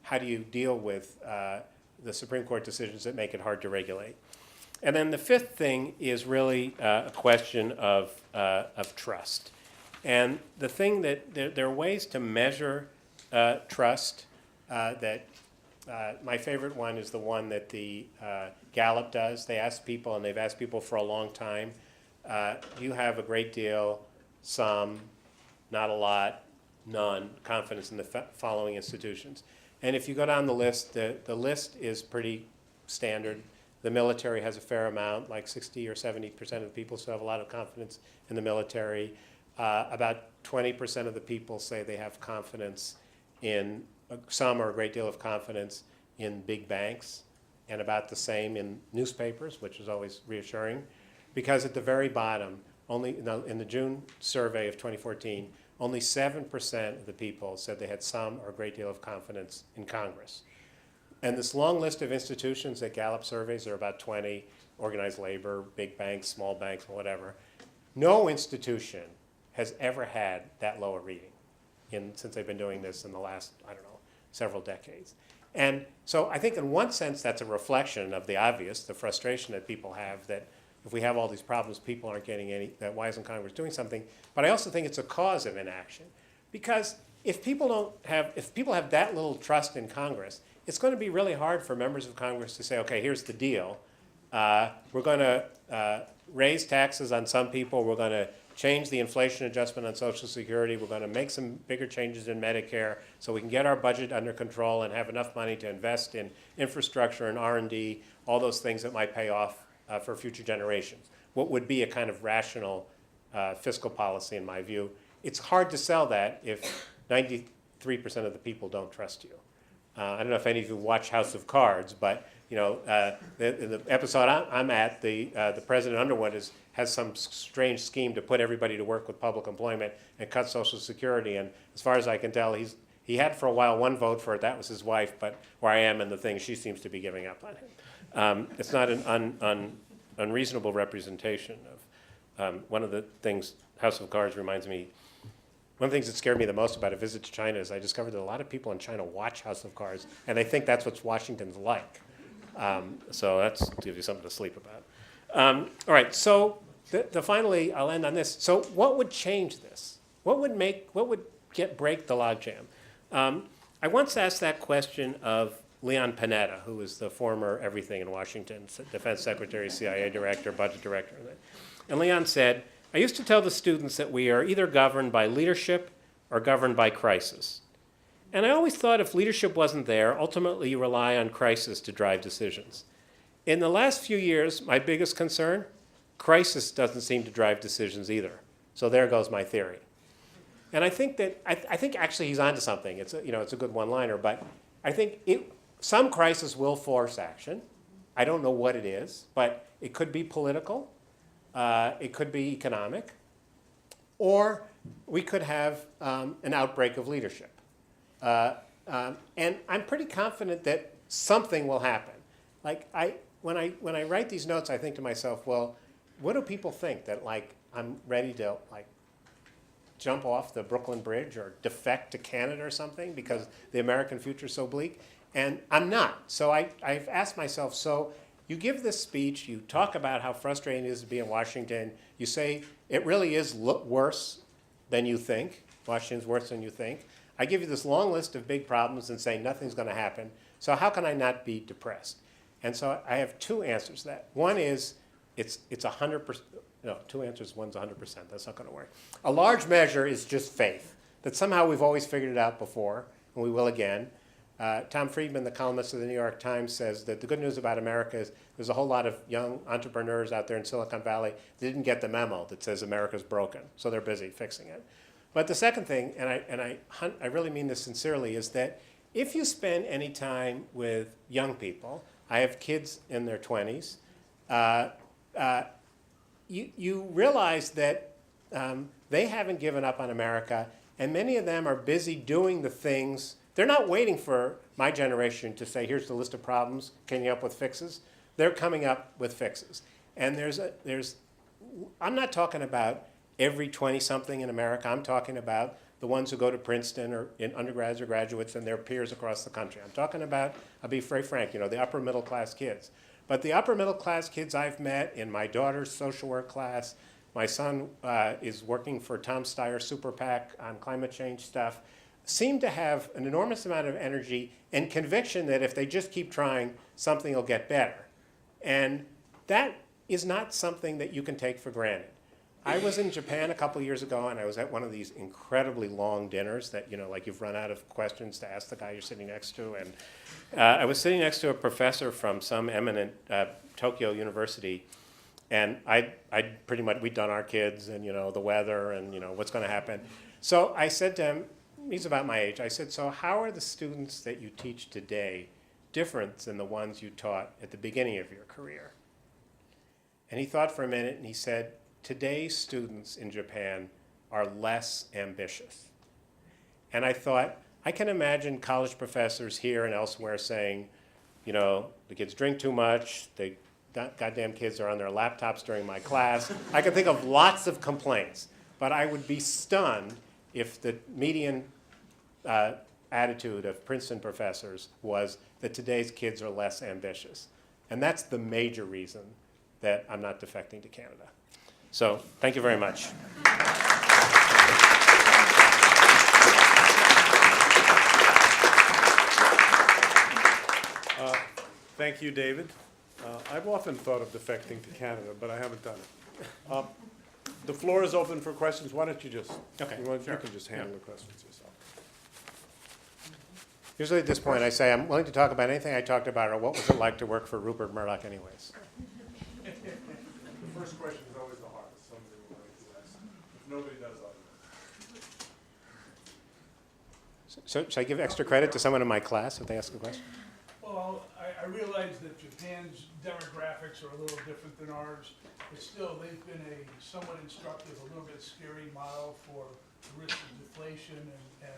how do you deal with the Supreme Court decisions that make it hard to regulate. And then the fifth thing is really a question of trust. And the thing that there are ways to measure trust that my favorite one is the one that the Gallup does. They ask people, and they've asked people for a long time, do you have a great deal, some, not a lot, none, confidence in the following institutions? And if you go down the list, the list is pretty standard. The military has a fair amount, like 60 or 70% of the people still have a lot of confidence in the military. About 20% of the people say they have confidence in some or a great deal of confidence in big banks, and about the same in newspapers, which is always reassuring, because at the very bottom, in the June survey of 2014, only 7% of the people said they had some or a great deal of confidence in Congress. And this long list of institutions that Gallup surveys, there are about 20, organized labor, big banks, small banks, whatever. No institution has ever had that low a reading since they've been doing this in the last, I don't know, several decades. And so I think in one sense that's a reflection of the obvious, the frustration that people have that if we have all these problems, people aren't getting that why isn't Congress doing something? But I also think it's a cause of inaction. Because if people have that little trust in Congress, it's going to be really hard for members of Congress to say, okay, here's the deal. We're going to raise taxes on some people. We're going to change the inflation adjustment on Social Security. We're going to make some bigger changes in Medicare so we can get our budget under control and have enough money to invest in infrastructure and R&D, all those things that might pay off for future generations. What would be a kind of rational fiscal policy, in my view. It's hard to sell that if 93% of the people don't trust you. I don't know if any of you watch House of Cards, but in the episode I'm at, the President Underwood has some strange scheme to put everybody to work with public employment and cut Social Security. And as far as I can tell, he had for a while one vote for it. That was his wife, but where I am in the thing, she seems to be giving up on him. It's not an unreasonable representation of one of the things House of Cards reminds me. One of the things that scared me the most about a visit to China is I discovered that a lot of people in China watch House of Cards, and they think that's what Washington's like. So that's to give you something to sleep about. All right, so finally, I'll end on this. So what would change this? What would break the logjam? I once asked that question of Leon Panetta, who was the former everything in Washington, Defense Secretary, CIA Director, Budget Director. And Leon said, I used to tell the students that we are either governed by leadership or governed by crisis. And I always thought if leadership wasn't there, ultimately you rely on crisis to drive decisions. In the last few years, my biggest concern, crisis doesn't seem to drive decisions either. So there goes my theory. And I think that, I think actually he's onto something. It's a good one-liner, but I think some crisis will force action. I don't know what it is, but it could be political, it could be economic, or we could have an outbreak of leadership. And I'm pretty confident that something will happen. Like when I write these notes, I think to myself, well, what do people think that like I'm ready to like jump off the Brooklyn Bridge or defect to Canada or something because the American future is so bleak? And I'm not. So I've asked myself, so you give this speech, you talk about how frustrating it is to be in Washington, you say it really is worse than you think, Washington's worse than you think. I give you this long list of big problems and say nothing's going to happen, so how can I not be depressed? And so I have two answers to that. One is it's 100%, no, two answers, one's 100%, that's not going to work. A large measure is just faith, that somehow we've always figured it out before, and we will again. Tom Friedman, the columnist of the New York Times, says that the good news about America is there's a whole lot of young entrepreneurs out there in Silicon Valley that didn't get the memo that says America's broken, so they're busy fixing it. But the second thing, and I really mean this sincerely, is that if you spend any time with young people, I have kids in their 20s, you realize that they haven't given up on America, and many of them are busy doing the things. They're not waiting for my generation to say, here's the list of problems, can you up with fixes? They're coming up with fixes. And I'm not talking about every 20-something in America. I'm talking about the ones who go to Princeton or in undergrads or graduates and their peers across the country. I'm talking about, I'll be very frank, the upper middle class kids. But the upper middle class kids I've met in my daughter's social work class, my son is working for Tom Steyer's Super PAC on climate change stuff, seem to have an enormous amount of energy and conviction that if they just keep trying, something will get better. And that is not something that you can take for granted. I was in Japan a couple years ago, and I was at one of these incredibly long dinners that, like you've run out of questions to ask the guy you're sitting next to. And I was sitting next to a professor from some eminent Tokyo university, and we'd done our kids and, the weather and, what's going to happen. So I said to him, he's about my age, I said, so how are the students that you teach today different than the ones you taught at the beginning of your career? And he thought for a minute, and he said, today's students in Japan are less ambitious. And I thought, I can imagine college professors here and elsewhere saying, the kids drink too much, the goddamn kids are on their laptops during my class. I can think of lots of complaints, but I would be stunned if the median attitude of Princeton professors was that today's kids are less ambitious. And that's the major reason that I'm not defecting to Canada. So thank you very much. Thank you, David. I've often thought of defecting to Canada, but I haven't done it. The floor is open for questions. Why don't you just, Okay, you sure. can just handle the questions yourself. Usually at this point I say I'm willing to talk about anything I talked about or what was it like to work for Rupert Murdoch anyways. The first question is always the hardest. Somebody will like to ask. Nobody does that. So should I give extra credit to someone in my class if they ask a question? Well, I realize that Japan's demographics are a little different than ours, but still they've been a somewhat instructive, a little bit scary model for the risk of deflation and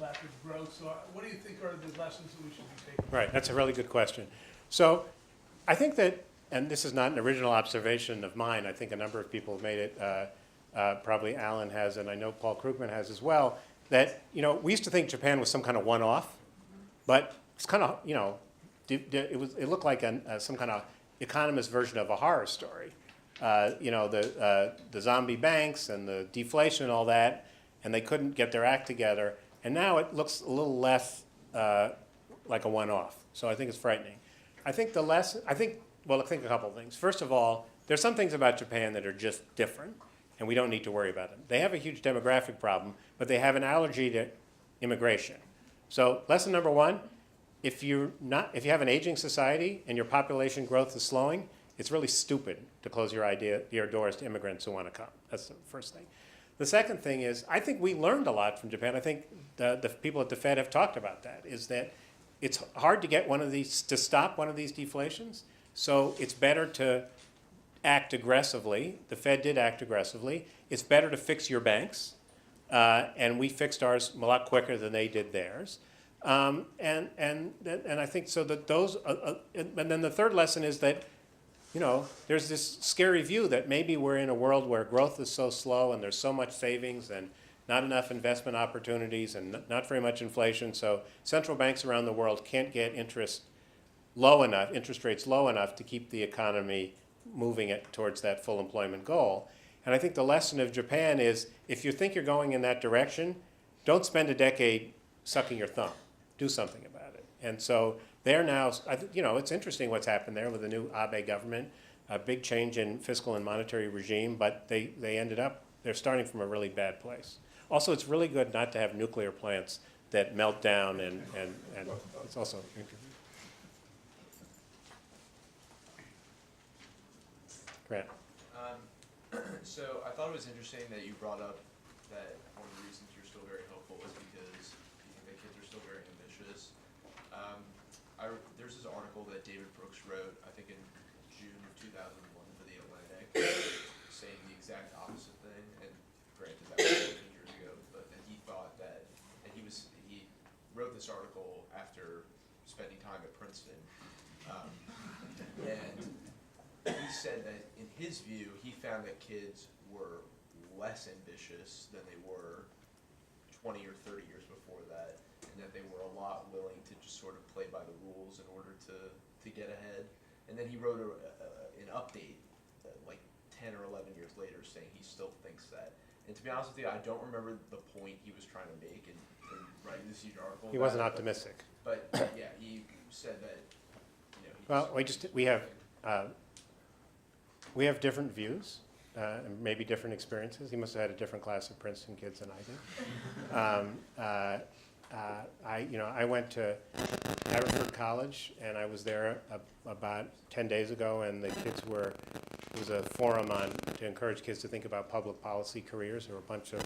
lack of growth. So what do you think are the lessons that we should be taking? Right, that's a really good question. So I think that, and this is not an original observation of mine, I think a number of people have made it, probably Alan has, and I know Paul Krugman has as well, that we used to think Japan was some kind of one-off, but it's kind of, it looked like some kind of economist version of a horror story. The zombie banks and the deflation and all that, and they couldn't get their act together. And now it looks a little less like a one-off. So I think it's frightening. I think a couple of things. First of all, there's some things about Japan that are just different. and we don't need to worry about them. They have a huge demographic problem, but they have an allergy to immigration. So lesson number one, if you have an aging society and your population growth is slowing, it's really stupid to close your doors to immigrants who want to come. That's the first thing. The second thing is, I think we learned a lot from Japan. I think the people at the Fed have talked about that, is that it's hard to get to stop one of these deflations. So it's better to act aggressively. The Fed did act aggressively. It's better to fix your banks. And we fixed ours a lot quicker than they did theirs. And I think so that those, and then the third lesson is that, there's this scary view that maybe we're in a world where growth is so slow and there's so much savings and not enough investment opportunities and not very much inflation. So central banks around the world can't get interest rates low enough to keep the economy moving it towards that full employment goal. And I think the lesson of Japan is, if you think you're going in that direction, don't spend a decade sucking your thumb. Do something about it. And so they're now, it's interesting what's happened there with the new Abe government, a big change in fiscal and monetary regime, but they're starting from a really bad place. Also, it's really good not to have nuclear plants that melt down, and it's also. Grant. So I thought it was interesting that you brought up that one of the reasons you're still very hopeful is because you think that kids are still very ambitious. There's this article that David Brooks wrote, I think in June of 2001 for The Atlantic, saying the exact opposite thing. And granted, that was 15 years ago, but and he thought that, and he wrote this article after spending time at Princeton, and he said that in his view, he found that kids were less ambitious than they were 20 or 30 years before that, and that they were a lot willing to just sort of play by the rules in order to get ahead. And then he wrote an update like 10 or 11 years later saying he still thinks that. And to be honest with you, I don't remember the point he was trying to make in writing this huge article. He wasn't optimistic. But yeah, he said that, Well, we have different views and maybe different experiences. He must have had a different class of Princeton kids than I did. I went to Haverford College, and I was there about 10 days ago, and the kids it was a forum to encourage kids to think about public policy careers. There were a bunch of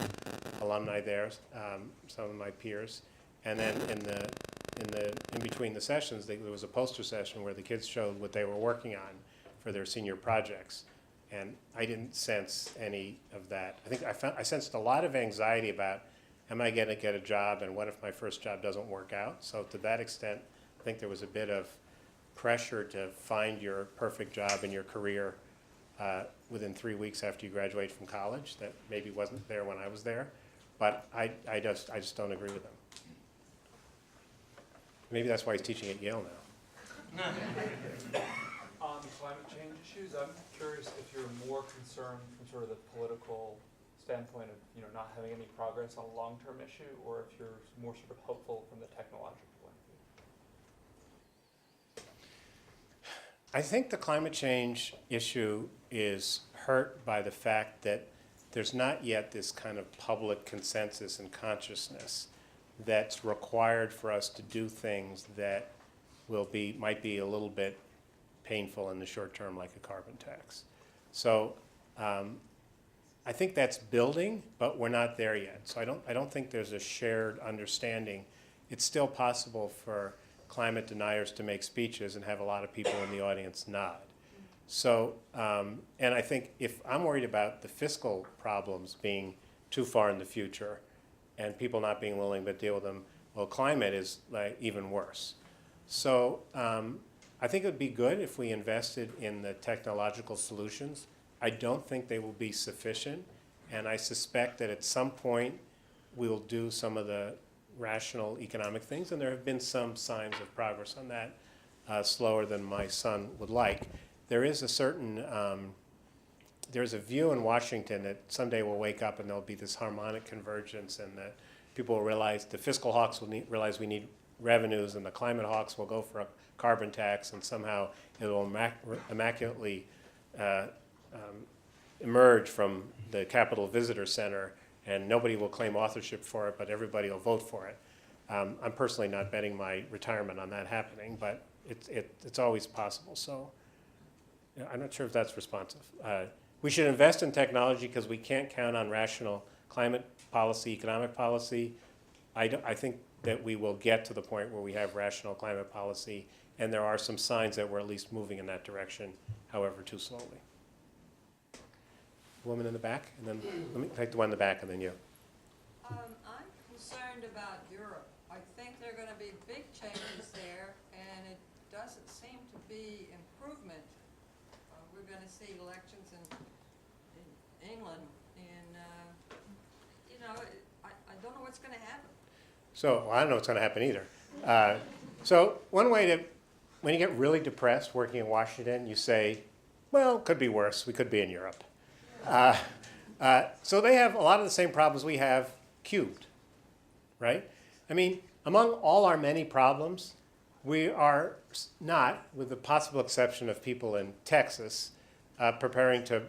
alumni there, some of my peers. And then in between the sessions, there was a poster session where the kids showed what they were working on for their senior projects. And I didn't sense any of that. I think I sensed a lot of anxiety about, am I going to get a job, and what if my first job doesn't work out? So to that extent, I think there was a bit of pressure to find your perfect job in your career within 3 weeks after you graduate from college that maybe wasn't there when I was there. But I just don't agree with them. Maybe that's why he's teaching at Yale now. On climate change issues, I'm curious if you're more concerned from sort of the political standpoint of not having any progress on a long-term issue, or if you're more sort of hopeful from the technological point of view. I think the climate change issue is hurt by the fact that there's not yet this kind of public consensus and consciousness that's required for us to do things that might be a little bit painful in the short term, like a carbon tax. So I think that's building, but we're not there yet. So I don't think there's a shared understanding. It's still possible for climate deniers to make speeches and have a lot of people in the audience nod. So, and I think if I'm worried about the fiscal problems being too far in the future and people not being willing to deal with them, well, climate is like even worse. So I think it would be good if we invested in the technological solutions. I don't think they will be sufficient, and I suspect that at some point we'll do some of the rational economic things, and there have been some signs of progress on that, slower than my son would like. There is a certain, there's a view in Washington that someday we'll wake up and there'll be this harmonic convergence, and that people will realize, the fiscal hawks will realize we need revenues, and the climate hawks will go for a carbon tax, and somehow it will immaculately emerge from the Capitol Visitor Center, and nobody will claim authorship for it, but everybody will vote for it. I'm personally not betting my retirement on that happening, but it's always possible. So I'm not sure if that's responsive. We should invest in technology because we can't count on rational climate policy, economic policy. I think that we will get to the point where we have rational climate policy, and there are some signs that we're at least moving in that direction, however too slowly. Woman in the back, and then let me take the one in the back, and then you. I'm concerned about Europe. I think there are going to be big changes there, and it doesn't seem to be improvement. We're going to see elections in England, and I don't know what's going to happen. So well, I don't know what's going to happen either. So one way to, when you get really depressed working in Washington, you say, well, could be worse. We could be in Europe. So they have a lot of the same problems we have cubed, right? I mean, among all our many problems, we are not, with the possible exception of people in Texas, preparing to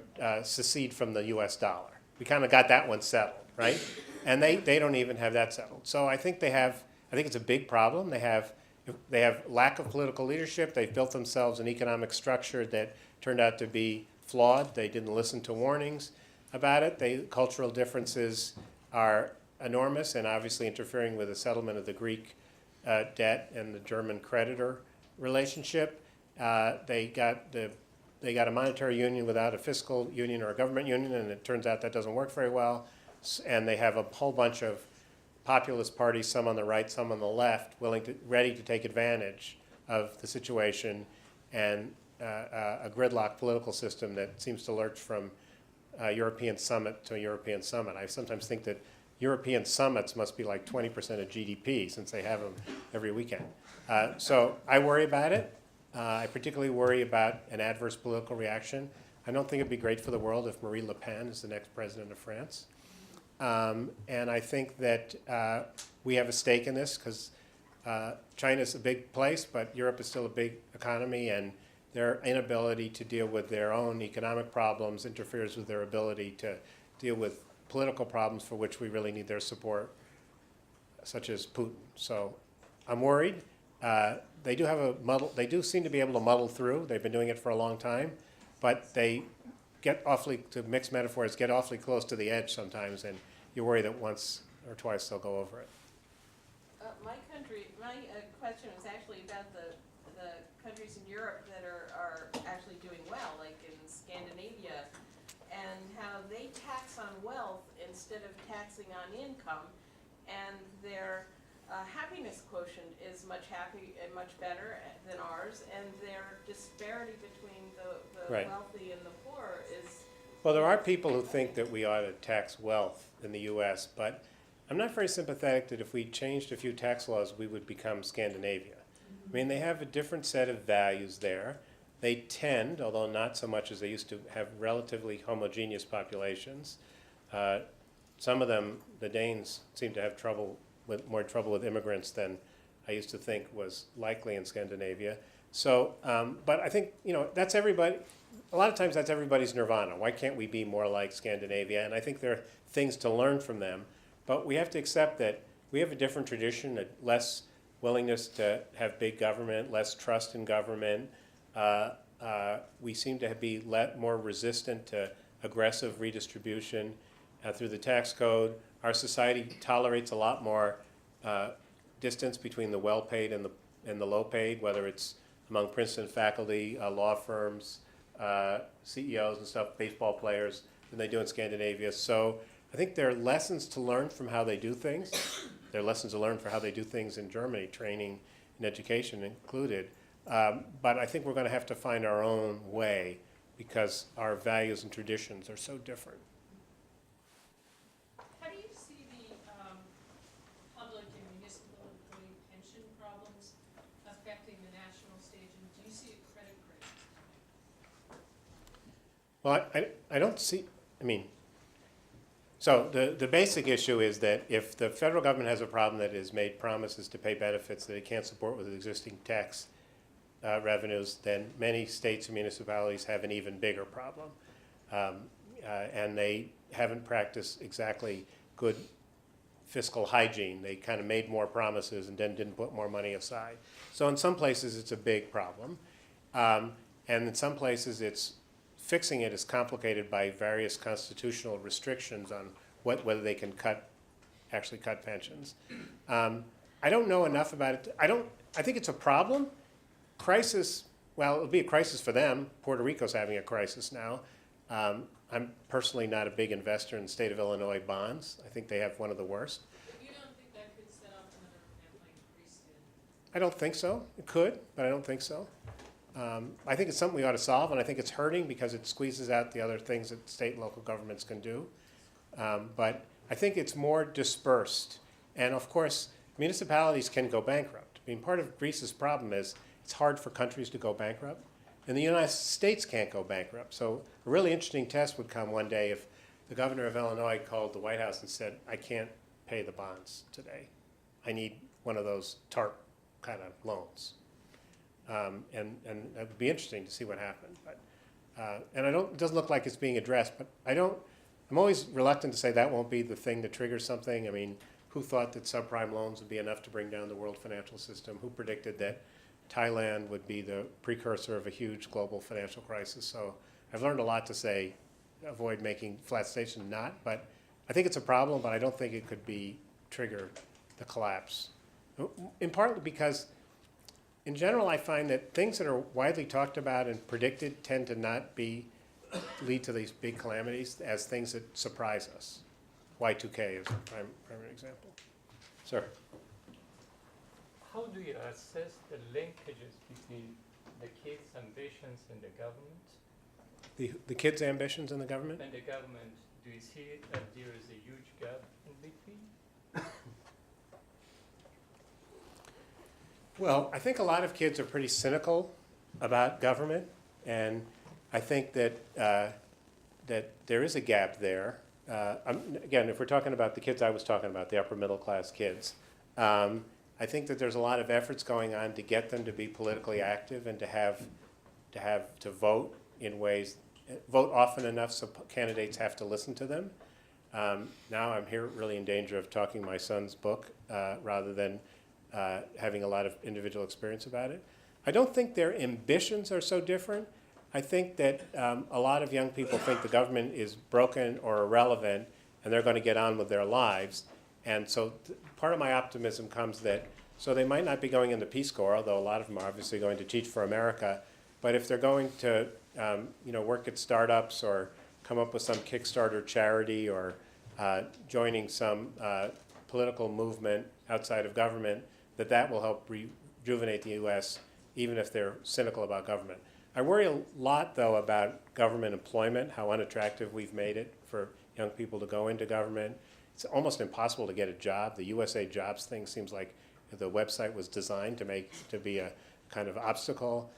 secede from the US dollar. We kind of got that one settled, right? And they don't even have that settled. So I think I think it's a big problem. They have lack of political leadership. They've built themselves an economic structure that turned out to be flawed. They didn't listen to warnings about it. Cultural differences are enormous and obviously interfering with the settlement of the Greek debt and the German creditor relationship. They got a monetary union without a fiscal union or a government union, and it turns out that doesn't work very well. And they have a whole bunch of populist parties, some on the right, some on the left, ready to take advantage of the situation, and a gridlock political system that seems to lurch from a European summit to a European summit. I sometimes think that European summits must be like 20% of GDP since they have them every weekend. So I worry about it. I particularly worry about an adverse political reaction. I don't think it'd be great for the world if Marine Le Pen is the next president of France. And I think that we have a stake in this because China's a big place, but Europe is still a big economy, and their inability to deal with their own economic problems interferes with their ability to deal with political problems for which we really need their support, such as Putin. So I'm worried. They do seem to be able to muddle through. They've been doing it for a long time, but they get awfully, to mix metaphors, get awfully close to the edge sometimes, and you worry that once or twice they'll go over it. My question was actually about the countries in Europe that are actually doing well, like in Scandinavia, and how they tax on wealth instead of taxing on income, and their happiness quotient is much better than ours, and their disparity between the Right. wealthy and the poor is. Well, there are people who think that we ought to tax wealth in the U.S., but I'm not very sympathetic that if we changed a few tax laws, we would become Scandinavia. I mean, they have a different set of values there. They tend, although not so much as they used to, have relatively homogeneous populations. Some of them, the Danes, seem to have more trouble with immigrants than I used to think was likely in Scandinavia. So, but I think, that's everybody. A lot of times that's everybody's nirvana. Why can't we be more like Scandinavia? And I think there are things to learn from them. But we have to accept that we have a different tradition, a less willingness to have big government, less trust in government. We seem to be more resistant to aggressive redistribution through the tax code. Our society tolerates a lot more distance between the well-paid and the low-paid, whether it's among Princeton faculty, law firms, CEOs and stuff, baseball players, than they do in Scandinavia. So I think there are lessons to learn from how they do things. There are lessons to learn for how they do things in Germany, training and education included. But I think we're going to have to find our own way because our values and traditions are so different. How do you see the public and municipal employee pension problems affecting the national stage, and do you see a credit crisis? Well, I don't see, so the basic issue is that if the federal government has a problem that has made promises to pay benefits that it can't support with existing tax revenues, then many states and municipalities have an even bigger problem. and they haven't practiced exactly good fiscal hygiene. They kind of made more promises and then didn't put more money aside. So in some places it's a big problem, and in some places fixing it is complicated by various constitutional restrictions on whether they can actually cut pensions. I don't know enough about it. I think it's a problem. Crisis, well, it'll be a crisis for them. Puerto Rico's having a crisis now. I'm personally not a big investor in the state of Illinois bonds. I think they have one of the worst. But you don't think that could set off another event like Greece did? I don't think so. It could, but I don't think so. I think it's something we ought to solve, and I think it's hurting because it squeezes out the other things that state and local governments can do. But I think it's more dispersed. And of course, municipalities can go bankrupt. I mean, part of Greece's problem is it's hard for countries to go bankrupt. And the United States can't go bankrupt. So a really interesting test would come one day if the governor of Illinois called the White House and said, I can't pay the bonds today. I need one of those TARP kind of loans. And that would be interesting to see what happened. But, and it doesn't look like it's being addressed, but I'm always reluctant to say that won't be the thing that triggers something. I mean, who thought that subprime loans would be enough to bring down the world financial system? Who predicted that Thailand would be the precursor of a huge global financial crisis? So I've learned a lot to say, avoid making flat statements, not, but I think it's a problem, but I don't think it could trigger the collapse. In part because, in general, I find that things that are widely talked about and predicted tend to not lead to these big calamities as things that surprise us. Y2K is a primary example. Sir? How do you assess the linkages between the kids' ambitions and the government? The kids' ambitions in the government? And the government, do you see that there is a huge gap in between? Well, I think a lot of kids are pretty cynical about government, and I think that that there is a gap there. Again, if we're talking about the kids I was talking about, the upper middle class kids, I think that there's a lot of efforts going on to get them to be politically active and to vote in ways, vote often enough so candidates have to listen to them. Now I'm here really in danger of talking my son's book rather than having a lot of individual experience about it. I don't think their ambitions are so different. I think that a lot of young people think the government is broken or irrelevant and they're going to get on with their lives. And so part of my optimism comes that, so they might not be going in the Peace Corps, although a lot of them are obviously going to Teach for America, but if they're going to work at startups or come up with some Kickstarter charity or joining some political movement outside of government, that will help rejuvenate the U.S., even if they're cynical about government. I worry a lot, though, about government employment, how unattractive we've made it for young people to go into government. It's almost impossible to get a job. The USA Jobs thing seems like the website was designed to be a kind of obstacle.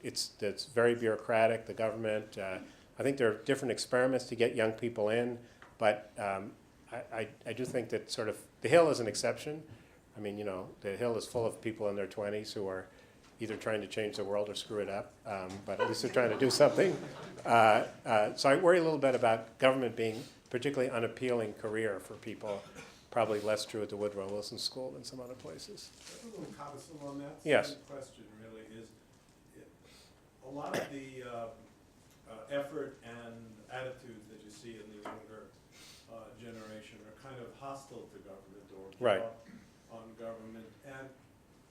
It's very bureaucratic, the government. I think there are different experiments to get young people in, but I do think that sort of the Hill is an exception. I mean, the Hill is full of people in their 20s who are either trying to change the world or screw it up, but at least they're trying to do something. So I worry a little bit about government being particularly unappealing career for people. Probably less true at the Woodrow Wilson School than some other places. A little codicil on that. Yes. Same question really is, a lot of the effort and attitudes that you see in the younger generation are kind of hostile to government or Right. on government. And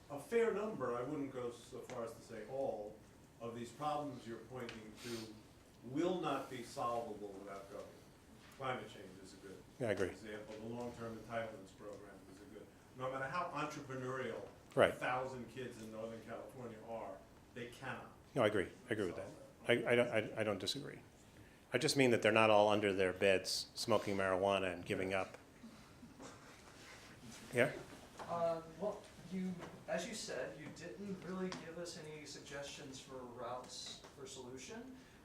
a fair number, I wouldn't go so far as to say all, of these problems you're pointing to will not be solvable without government. Climate change is a good Yeah, I agree. example. The long-term entitlements program is a good. No matter how entrepreneurial Right. 1,000 kids in Northern California are, they cannot. No, I agree. I agree with that. I don't disagree. I just mean that they're not all under their beds smoking marijuana and giving up. Yeah? Well, as you said, you didn't really give us any suggestions for routes for solution.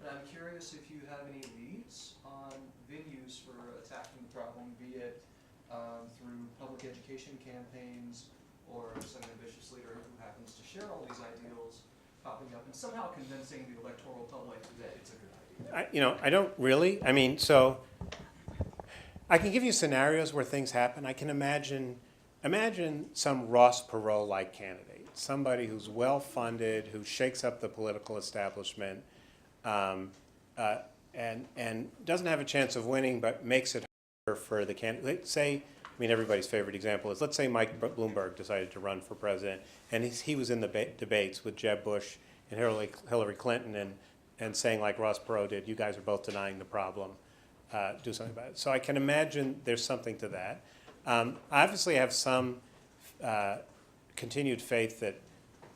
And I'm curious if you have any leads on venues for attacking the problem, be it through public education campaigns or some ambitious leader who happens to share all these ideals popping up and somehow convincing the electoral public that it's a good idea. I don't really. I mean, so I can give you scenarios where things happen. I can imagine some Ross Perot-like candidate, somebody who's well-funded, who shakes up the political establishment, and doesn't have a chance of winning, but makes it harder for the candidate. Say, I mean, everybody's favorite example is, let's say Mike Bloomberg decided to run for president, and he was in the debates with Jeb Bush and Hillary Clinton, and saying like Ross Perot did, you guys are both denying the problem, do something about it. So I can imagine there's something to that. Obviously, I have some continued faith that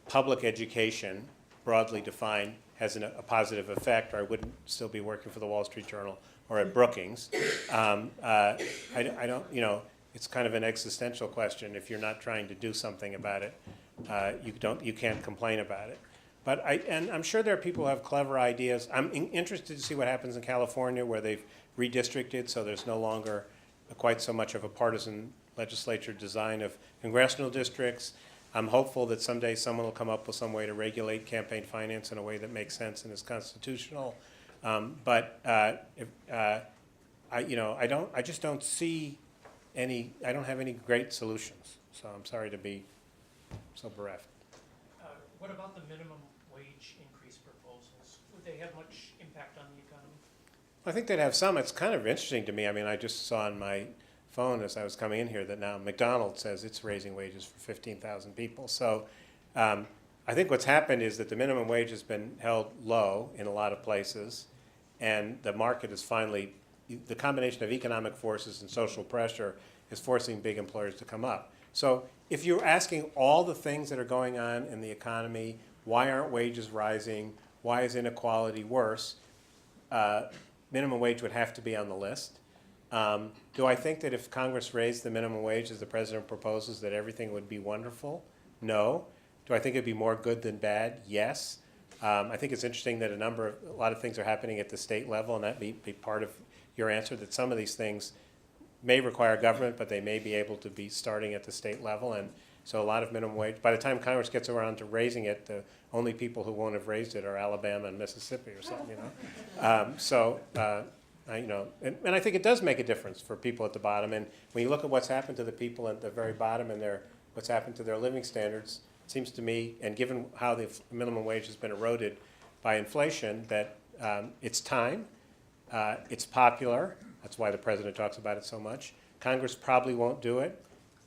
public education, broadly defined, has a positive effect, or I wouldn't still be working for the Wall Street Journal or at Brookings. I don't, it's kind of an existential question. If you're not trying to do something about it, you can't complain about it. But I'm sure there are people who have clever ideas. I'm interested to see what happens in California, where they've redistricted, so there's no longer quite so much of a partisan legislature design of congressional districts. I'm hopeful that someday someone will come up with some way to regulate campaign finance in a way that makes sense and is constitutional. I just don't see any. I don't have any great solutions. So I'm sorry to be so bereft. What about the minimum wage increase proposals? Would they have much impact on the economy? I think they'd have some. It's kind of interesting to me. I mean, I just saw on my phone as I was coming in here that now McDonald's says it's raising wages for 15,000 people. So I think what's happened is that the minimum wage has been held low in a lot of places, and the market is finally, the combination of economic forces and social pressure is forcing big employers to come up. So if you're asking all the things that are going on in the economy, why aren't wages rising, why is inequality worse, minimum wage would have to be on the list. Do I think that if Congress raised the minimum wage as the president proposes that everything would be wonderful? No. Do I think it'd be more good than bad? Yes. I think it's interesting that a lot of things are happening at the state level, and that may be part of your answer, that some of these things may require government, but they may be able to be starting at the state level. And so a lot of minimum wage, by the time Congress gets around to raising it, the only people who won't have raised it are Alabama and Mississippi or something, and I think it does make a difference for people at the bottom. And when you look at what's happened to the people at the very bottom and what's happened to their living standards, it seems to me, and given how the minimum wage has been eroded by inflation, that it's time, it's popular. That's why the president talks about it so much. Congress probably won't do it.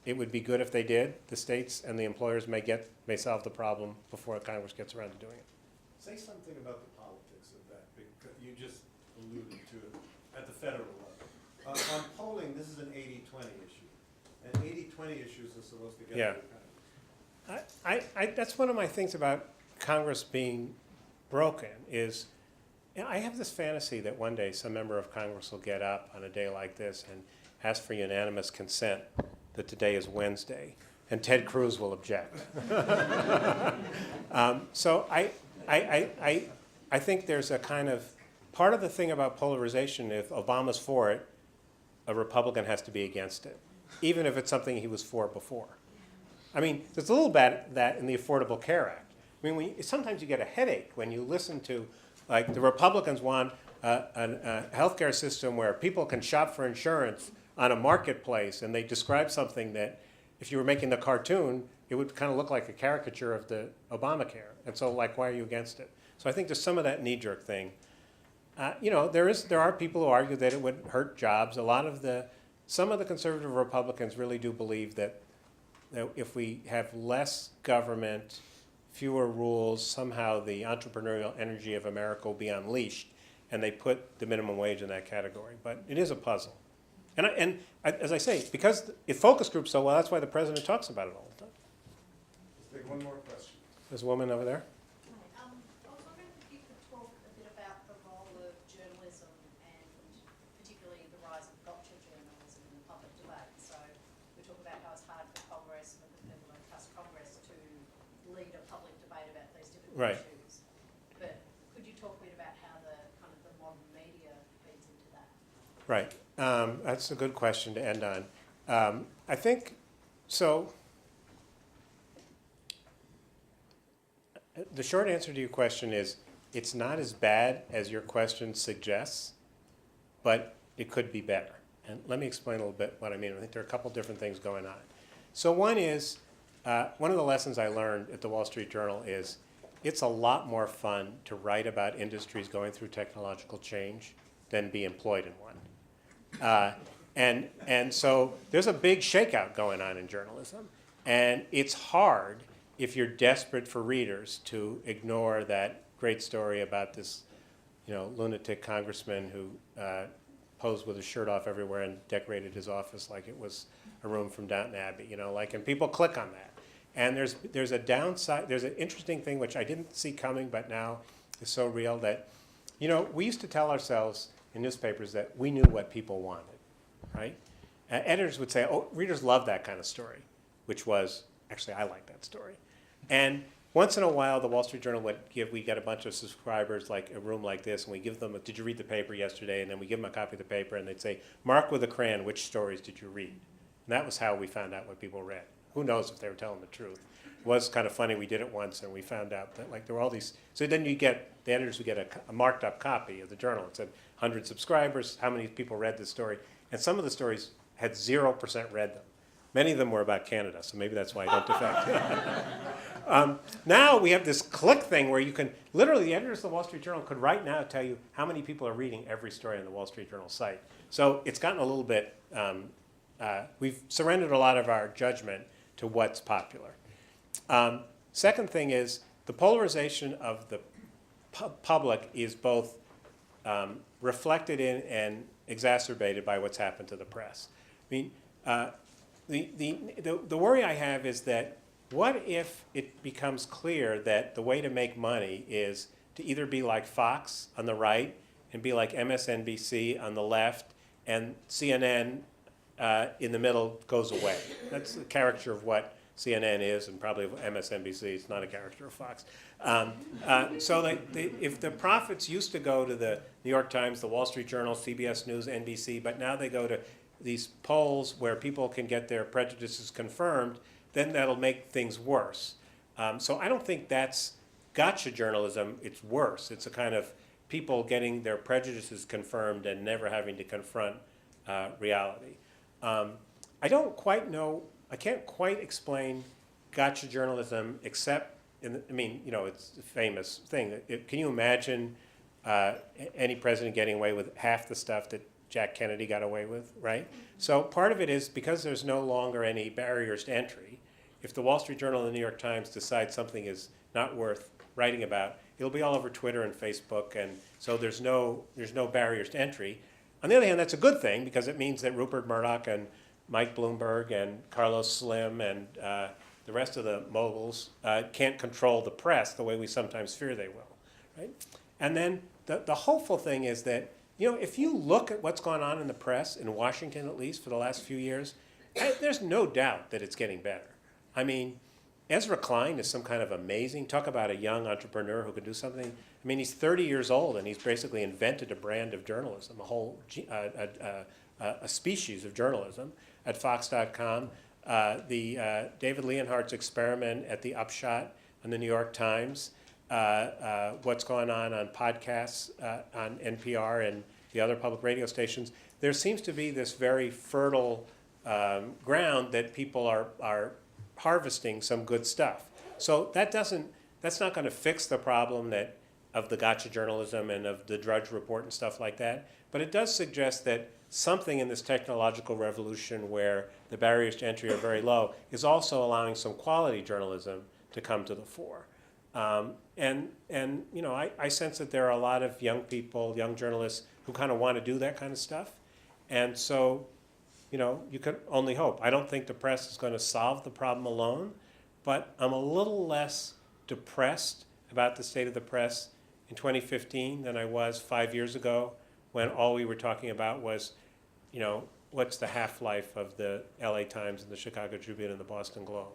It would be good if they did. The states and the employers may solve the problem before Congress gets around to doing it. Say something about the politics of that, because you just alluded to it at the federal level. On polling, this is an 80-20 issue, and 80-20 issues are supposed to get Yeah. the economy. That's one of my things about Congress being broken is, I have this fantasy that one day some member of Congress will get up on a day like this and ask for unanimous consent that today is Wednesday, and Ted Cruz will object. So I think there's a kind of, part of the thing about polarization, if Obama's for it, a Republican has to be against it, even if it's something he was for before. I mean, there's a little bit of that in the Affordable Care Act. I mean, sometimes you get a headache when you listen to, like, the Republicans want a healthcare system where people can shop for insurance on a marketplace, and they describe something that, if you were making the cartoon, it would kind of look like a caricature of the Obamacare. And so, like, why are you against it? So I think there's some of that knee-jerk thing. There are people who argue that it would hurt jobs. Some of the conservative Republicans really do believe that if we have less government, fewer rules, somehow the entrepreneurial energy of America will be unleashed, and they put the minimum wage in that category. But it is a puzzle. And as I say, because it focus groups so well, that's why the president talks about it all the time. Let's take one more question. There's a woman over there. I was wondering if you could talk a bit about the role of journalism and particularly the rise of gotcha journalism in the public debate. So we talk about how it's hard for Congress and the people don't trust Congress to lead a public debate about these different Right. issues. But could you talk a bit about how the modern media feeds into that? Right. That's a good question to end on. I think, so the short answer to your question is, it's not as bad as your question suggests, but it could be better. And let me explain a little bit what I mean. I think there are a couple different things going on. So one is, one of the lessons I learned at the Wall Street Journal is it's a lot more fun to write about industries going through technological change than be employed in one. And so there's a big shakeout going on in journalism. And it's hard, if you're desperate for readers, to ignore that great story about this, lunatic congressman who posed with his shirt off everywhere and decorated his office like it was a room from Downton Abbey, and people click on that. And there's a downside, there's an interesting thing which I didn't see coming, but now is so real that, we used to tell ourselves in newspapers that we knew what people wanted, right? Editors would say, oh, readers love that kind of story, which was, actually, I like that story. And once in a while, the Wall Street Journal would we get a bunch of subscribers, like a room like this, and we give them, did you read the paper yesterday? And then we give them a copy of the paper, and they'd say, mark with a crayon, which stories did you read? And that was how we found out what people read. Who knows if they were telling the truth. It was kind of funny, we did it once, and we found out that there were all these, so then the editors would get a marked up copy of the journal. It said 100 subscribers, how many people read this story? And some of the stories had 0% read them. Many of them were about Canada, so maybe that's why I don't defect. Now we have this click thing where you can, literally the editors of the Wall Street Journal could right now tell you how many people are reading every story on the Wall Street Journal site. So it's gotten a little bit, we've surrendered a lot of our judgment to what's popular. Second thing is the polarization of the public is both reflected in and exacerbated by what's happened to the press. I mean, the worry I have is that what if it becomes clear that the way to make money is to either be like Fox on the right and be like MSNBC on the left and CNN in the middle goes away. That's the caricature of what CNN is, and probably MSNBC is not a caricature of Fox. So if the profits used to go to the New York Times, the Wall Street Journal, CBS News, NBC, but now they go to these polls where people can get their prejudices confirmed, then that'll make things worse. So I don't think that's gotcha journalism. It's worse. It's a kind of people getting their prejudices confirmed and never having to confront reality. I don't quite know, I can't quite explain gotcha journalism except, it's a famous thing. Can you imagine any president getting away with half the stuff that Jack Kennedy got away with, right? So part of it is because there's no longer any barriers to entry. If the Wall Street Journal and the New York Times decide something is not worth writing about, it'll be all over Twitter and Facebook, and so there's no barriers to entry. On the other hand, that's a good thing because it means that Rupert Murdoch and Mike Bloomberg and Carlos Slim and the rest of the moguls can't control the press the way we sometimes fear they will, right? And then the hopeful thing is that, if you look at what's gone on in the press, in Washington at least, for the last few years, there's no doubt that it's getting better. I mean, Ezra Klein is some kind of amazing, talk about a young entrepreneur who could do something. I mean, he's 30 years old and he's basically invented a brand of journalism, a whole a species of journalism at Fox.com. David Leonhardt's experiment at the Upshot on the New York Times, what's going on podcasts on NPR and the other public radio stations. There seems to be this very fertile ground that people are harvesting some good stuff. So that's not going to fix the problem of the gotcha journalism and of the Drudge Report and stuff like that, but it does suggest that something in this technological revolution where the barriers to entry are very low is also allowing some quality journalism to come to the fore. I sense that there are a lot of young people, young journalists who kind of want to do that kind of stuff. And so, you can only hope. I don't think the press is going to solve the problem alone, but I'm a little less depressed about the state of the press in 2015 than I was 5 years ago when all we were talking about was, what's the half-life of the LA Times and the Chicago Tribune and the Boston Globe.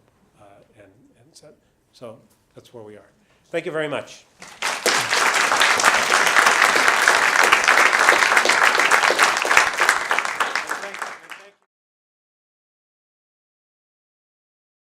So that's where we are. Thank you very much.